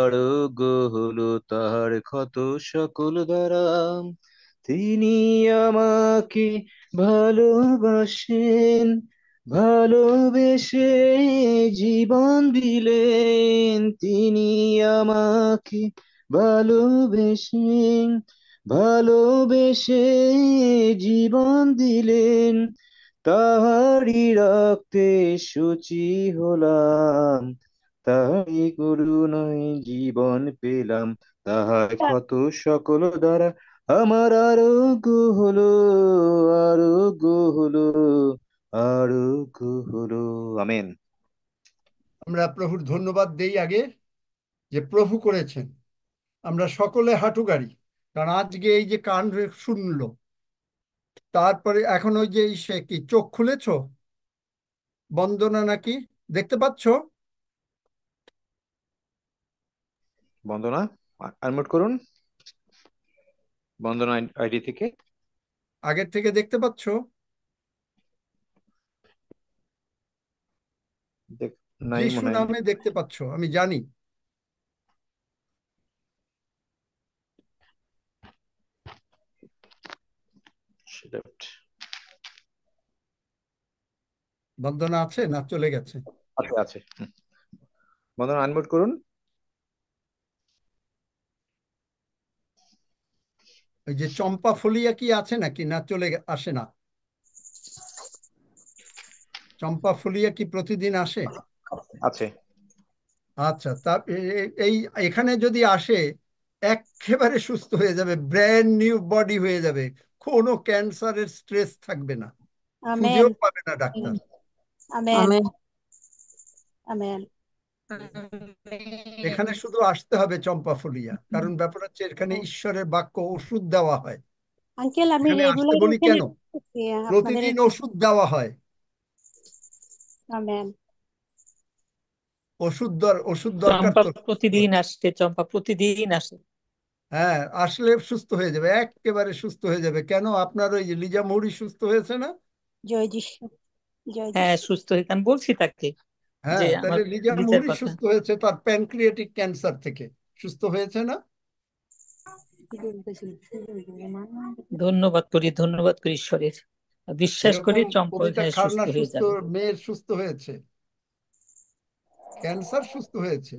আরোগ্য হলো। তাহার ক্ষত সকল দ্বারা তিনি আমাকে ভালোবাসেন, ভালোবেসে জীবন দিলেন। তিনি আমাকে ভালোবেসেন, ভালোবেসে জীবন দিলেন। তাহারি রক্তে শুচি হলাম, তাহারি করুণায় জীবন পেলাম। তাহার ক্ষত সকল দ্বারা আমার আরোগ্য হলো, আরোগ্য হলো, আরোগ্য হলো। আমেন। আমরা প্রভুর ধন্যবাদ দেই আগে, যে প্রভু করেছেন। আমরা সকলে হাঁটু গাড়ি, কারণ আজকে এই যে কান শুনলো, তারপরে এখন ওই যে সে কি চোখ খুলেছো বন্দনা নাকি, দেখতে পাচ্ছ? বন্দনা আনমিউট করুন, বন্দনা আইডি থেকে। আগের থেকে দেখতে পাচ্ছ? নাই যিশু মনে হয়। নামে দেখতে পাচ্ছ, আমি জানি। বন্দনা আছে না চলে গেছে? আছে আছে। বন্দনা আনমিউট করুন। ওই যে চম্পা ফলিয়া কি আছে নাকি, না চলে আসে না? চম্পা ফলিয়া কি প্রতিদিন আসে? আছে। আচ্ছা, তা এই এখানে যদি আসে একেবারে সুস্থ হয়ে যাবে, ব্র্যান্ড নিউ বডি হয়ে যাবে, কোনো ক্যান্সারের স্ট্রেস থাকবে না, আমেন, খুঁজেও পাবে না ডাক্তার। Amen, amen. আমেন। এখানে শুধু আসতে হবে চম্পা ফলিয়া, কারণ ব্যাপার হচ্ছে এখানে ঈশ্বরের বাক্য ওষুধ দেওয়া হয়। আঙ্কেল আমি এখানে আসতে রেগুলার বলি এখানে কেন, আসতেছি, আপনাদের প্রতিদিন ওষুধ দেওয়া হয়। আমেন। ওষুধ দরকার চম্পা তো। প্রতিদিন আসে, চম্পা প্রতিদিন আসে। হ্যাঁ, আসলে সুস্থ হয়ে যাবে, একেবারে সুস্থ হয়ে যাবে। কেন, আপনার ওই যে লিজা মৌরি সুস্থ হয়েছে না? জয় যিশু, জয় হ্যাঁ যিশু। সুস্থ হয়ে, আমি বলছি তাকে যে হ্যাঁ, আমার তাহলে লিজা নিজের মৌরি কথা। সুস্থ হয়েছে তার প্যানক্রিয়াটিক ক্যান্সার থেকে, সুস্থ হয়েছে না? ধন্যবাদ করি ঈশ্বরের, বিশ্বাস করি এরকম চম্পা কবিতা হ্যাঁ সুস্থ খান্না হয়ে সুস্থ, যাবে। মেয়ের সুস্থ হয়েছে, ক্যান্সার সুস্থ হয়েছে,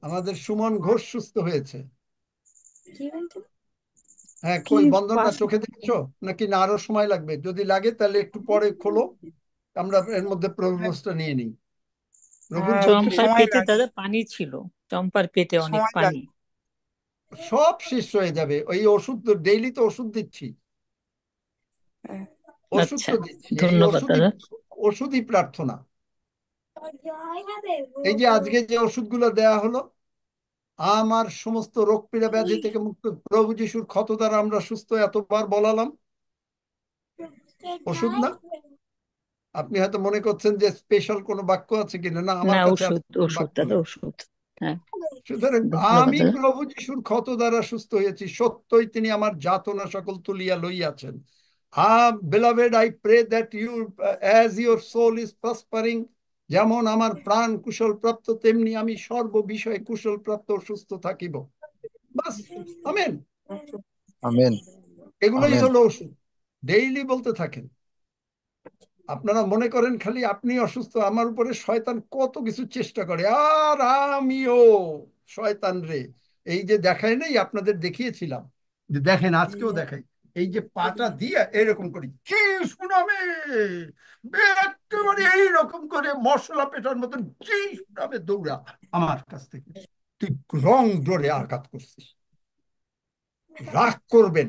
আমাদের সুমন ঘোষ সুস্থ হয়েছে। হ্যাঁ, কি কই বন্দনা পাস চোখে দেখছো নাকি, না আরো সময় লাগবে? যদি লাগে তাহলে একটু পরে খোলো, আমরা এর মধ্যে প্রভুভোজটা নিয়ে নিই। প্রভুর ভোজ একটু চম্পার নিয়ে সময় পেটে লাগে, দাদা পানি ছিল, চম্পার পেটে অনেক সময় পানি। লাগে। সব শেষ হয়ে যাবে। ওই ওষুধ তো ডেইলি তো ওষুধ দিচ্ছি, ওষুধ আচ্ছা তো দিচ্ছি, এই ধন্যবাদ ওষুধই, দাদা। ওষুধই প্রার্থনা। এই যে আজকে যে ওষুধগুলো দেয়া হলো, আমার সমস্ত রোগ পীড়া ব্যাধি থেকে মুক্ত, প্রভু যিশুর ক্ষত দ্বারা আমরা সুস্থ, এতবার বলালাম, ওষুধ না? আপনি হয়তো মনে করছেন যে স্পেশাল কোনো বাক্য আছে কিনা, না না আমার কাছে ওষুধ, এত ওষুধ বাক্য দাদা নেই। ওষুধ। হ্যাঁ সুতরাং ধন্যবাদ আমি দাদা। প্রভু যিশুর ক্ষত দ্বারা সুস্থ হয়েছি, সত্যই তিনি আমার যাতনা সকল তুলিয়া লইয়াছেন। beloved, I pray that you, as your soul is prospering, যেমন আমার প্রাণ কুশল প্রাপ্ত, তেমনি আমি সর্ব বিষয়ে কুশল প্রাপ্ত সুস্থ থাকিব। বাস, আমেন। আমেন। এগুলোই আমেন। হলো ওষুধ, ডেইলি বলতে থাকেন। আপনারা মনে করেন খালি আপনি অসুস্থ, আমার উপরে শয়তান কত কিছু চেষ্টা করে, আর আমিও শয়তান রে, এই যে দেখায় নেই, আপনাদের দেখিয়েছিলাম, যে দেখেন আজকেও দেখাই, এই যে পাটা দিয়ে এরকম করি, যিশু নামে, একেবারে এইরকম করে মশলা পেটার মতন যিশু নামে দৌড়া আমার কাছ থেকে। তুই রং জোরে আঘাত করছিস। রাগ করবেন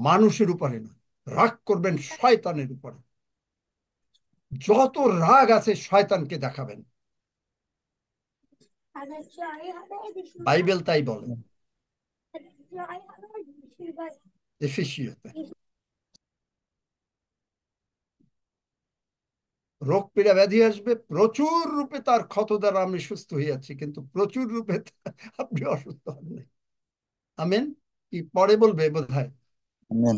মানুষের উপরে না, রাগ করবেন শয়তানের উপরে। যত রাগ আছে শয়তানকে দেখাবেন, বাইবেল তাই বলে এফেসীয়তে। রোগ পীড়া ব্যাধি আসবে প্রচুর রূপে, তার ক্ষত দ্বারা আমি সুস্থ হইয়াছি, কিন্তু প্রচুর রূপে আপনি অসুস্থ হন নাই। আমেন। কি পরে বলবে বোধ হয়। আমেন।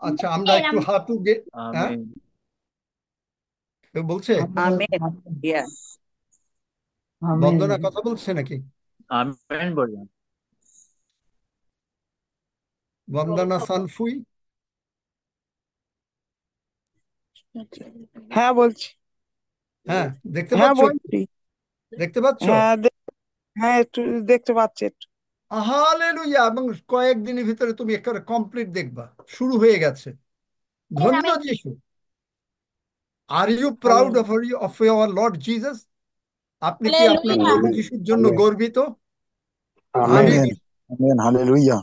আচ্ছা, আমরা একটু হাঁটু হ্যাঁ, আমেন। কেউ বলছে? আমেন। Yeah. বন্দনা কথা বলছে নাকি? আমেন বললাম। বন্দনা সানফুই? হ্যাঁ বলছি। হ্যাঁ, দেখতে হ্যাঁ পাচ্ছ? বলছি। দেখতে পাচ্ছ? হ্যাঁ একটু দেখতে পাচ্ছি একটু। হালেলুয়া। এবং কয়েকদিনের ভিতরে তুমি একেবারে কমপ্লিট দেখবা, শুরু হয়ে গেছে। ধন্য যিশু। Are you proud of your lord Jesus? আপনি কি আপনার প্রভু যিশুর জন্য গর্বিত? আমি আমেন। আমেন। হালেলুয়া।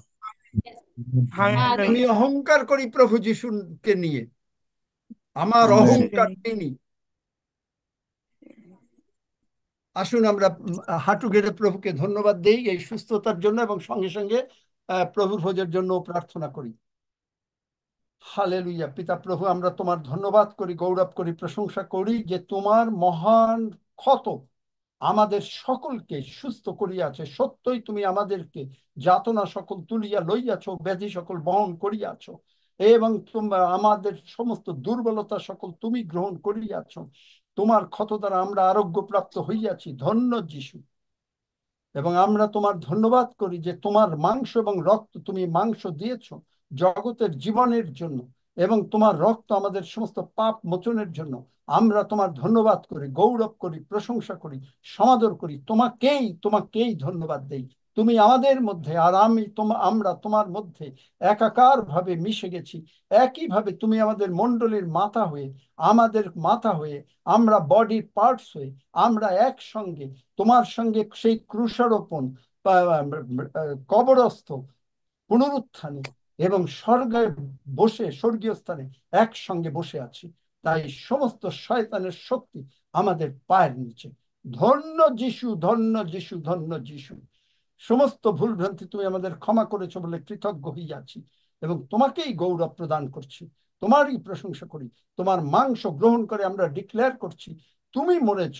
আমি অহংকার করি প্রভু যিশুকে নিয়ে। আমার আমেন। অহংকার তিনি। আসুন আমরা হাঁটু গেড়ে প্রভুকে ধন্যবাদ দেই এই সুস্থতার জন্য, এবং সঙ্গে সঙ্গে প্রভুর ভোজের জন্য প্রার্থনা করি। হালেলুয়া। পিতা প্রভু, আমরা তোমার ধন্যবাদ করি, গৌরব করি, প্রশংসা করি যে তোমার মহান ক্ষত আমাদের সকলকে সুস্থ করিয়াছে। সত্যই তুমি আমাদেরকে যাতনা সকল তুলিয়া লইয়াছ, ব্যাধি সকল বহন করিয়াছ, এবং আমাদের সমস্ত দুর্বলতা সকল তুমি গ্রহণ করিয়াছ। তোমার ক্ষত দ্বারা আমরা আরোগ্য প্রাপ্ত হইয়াছি। ধন্য যিশু। এবং আমরা তোমার ধন্যবাদ করি যে তোমার মাংস এবং রক্ত, তুমি মাংস দিয়েছ জগতের জীবনের জন্য, এবং তোমার রক্ত আমাদের সমস্ত পাপ মোচনের জন্য। আমরা তোমার ধন্যবাদ করি, গৌরব করি, প্রশংসা করি, সমাদর করি। তোমাকেই ধন্যবাদ দেই। তুমি আমাদের মধ্যে, আর আমরা তোমার মধ্যে একাকার ভাবে মিশে গেছি। একইভাবে তুমি আমাদের মণ্ডলীর মাথা হয়ে, আমাদের মাথা হয়ে, আমরা বডির পার্টস হয়ে, আমরা একসঙ্গে তোমার সঙ্গে সেই ক্রুশারোপণ, কবরস্থ, পুনরুত্থানে এবং স্বর্গে বসে, স্বর্গীয় স্থানে একসঙ্গে বসে আছি। তাই সমস্ত শয়তানের শক্তি আমাদের পায়ের নিচে। ধন্য যিশু, ধন্য যিশু, ধন্য যিশু। সমস্ত ভুল ভ্রান্তি তুমি আমাদের ক্ষমা করেছো বলে কৃতজ্ঞ হইয়াছি, এবং তোমাকেই গৌরব প্রদান করছি, তোমারই প্রশংসা করি। তোমার মাংস গ্রহণ করে আমরা ডিক্লেয়ার করছি তুমি মরেছ।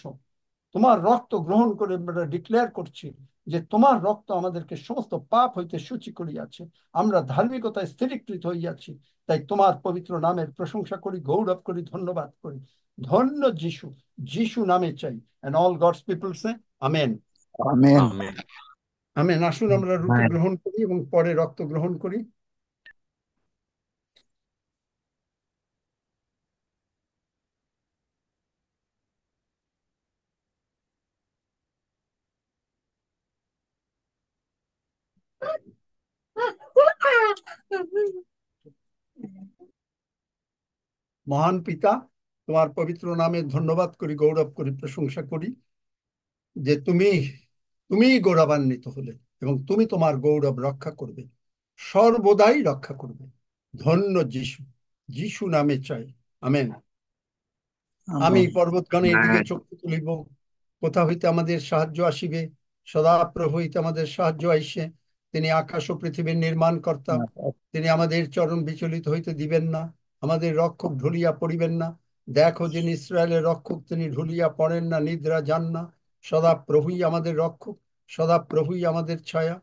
তোমার রক্ত গ্রহণ করে আমরা ডিক্লেয়ার করছি যে তোমার রক্ত আমাদেরকে সমস্ত পাপ হইতে সূচি করিয়াছে। আমরা ধার্মিকতায় স্থিরীকৃত হইয়াছি। তাই তোমার পবিত্র নামের প্রশংসা করি, গৌরব করি, ধন্যবাদ করি। ধন্য যিশু। যিশু নামে চাই। And all God's people say, Amen. Amen. Amen. আসুন আমরা রুটি গ্রহণ করি এবং পরে রক্ত গ্রহণ করি। মহান পিতা, তোমার পবিত্র নামে ধন্যবাদ করি, গৌরব করি, প্রশংসা করি যে তুমি গৌরবান্বিত হলে, এবং তুমি তোমার গৌরব রক্ষা করবে, সর্বদাই রক্ষা করবে। ধন্য যিশু। যিশু নামে চাই। আমেন। আমি পর্বতগণে এদিকে চক্ষু তুলিব, কোথা হইতে আমাদের সাহায্য আসিবে? সদাপ্রভু হইতে আমাদের সাহায্য আইসে। তিনি আকাশ ও পৃথিবীর নির্মাণ কর্তা। তিনি আমাদের চরণ বিচলিত হইতে দিবেন না, আমাদের রক্ষক ঢুলিয়া পড়িবেন না। দেখো, যিনি ইসরায়েলের রক্ষক, তিনি ঢুলিয়া পড়েন না, নিদ্রা যান না। সদাপ্রভুই আমাদের রক্ষক, সদাপ্রভুই আমাদের ছায়া।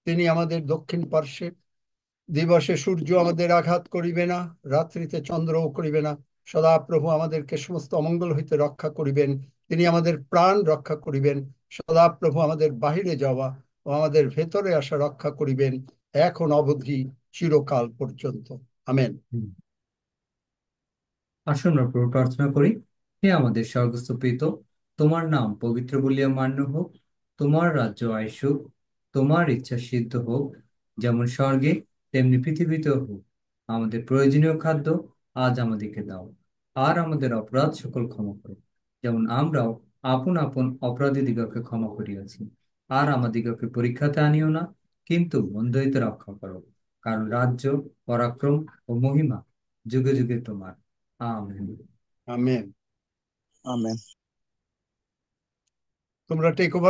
তিনি আমাদের দক্ষিণ পার্শ্বে। দিবসে সূর্য আমাদের আঘাত করিবে না, রাত্রিতে চন্দ্রও করিবে না। সদাপ্রভু আমাদেরকে সমস্ত অমঙ্গল হইতে রক্ষা করিবেন। তিনি আমাদের প্রাণ রক্ষা করিবেন। সদাপ্রভু আমাদের বাহিরে যাওয়া ও আমাদের ভেতরে আসা রক্ষা করিবেন, এখন অবধি, চিরকাল পর্যন্ত। আমেন। আসুন আমরা প্রভু প্রার্থনা করি। হে আমাদের স্বর্গস্থ পিতা, তোমার নাম পবিত্র বলিয়া মান্য হোক, তোমার রাজ্য আইসুক, তোমার ইচ্ছা সিদ্ধ হোক, যেমন স্বর্গে তেমনি পৃথিবীতেও হোক। আমাদের প্রয়োজনীয় খাদ্য আজ আমাদেরকে দাও, আর আমাদের অপরাধ সকল ক্ষমা করো, যেমন আমরাও আপন আপন অপরাধীদিগকে ক্ষমা করিয়াছি। আর আমাদিগকে পরীক্ষাতে আনিও না, কিন্তু মন্দ হইতে রক্ষা করো, কারণ রাজ্য, পরাক্রম ও মহিমা যুগে যুগে তোমার। আমেন। আমেন। আমেন। তোমরা টেক ওভার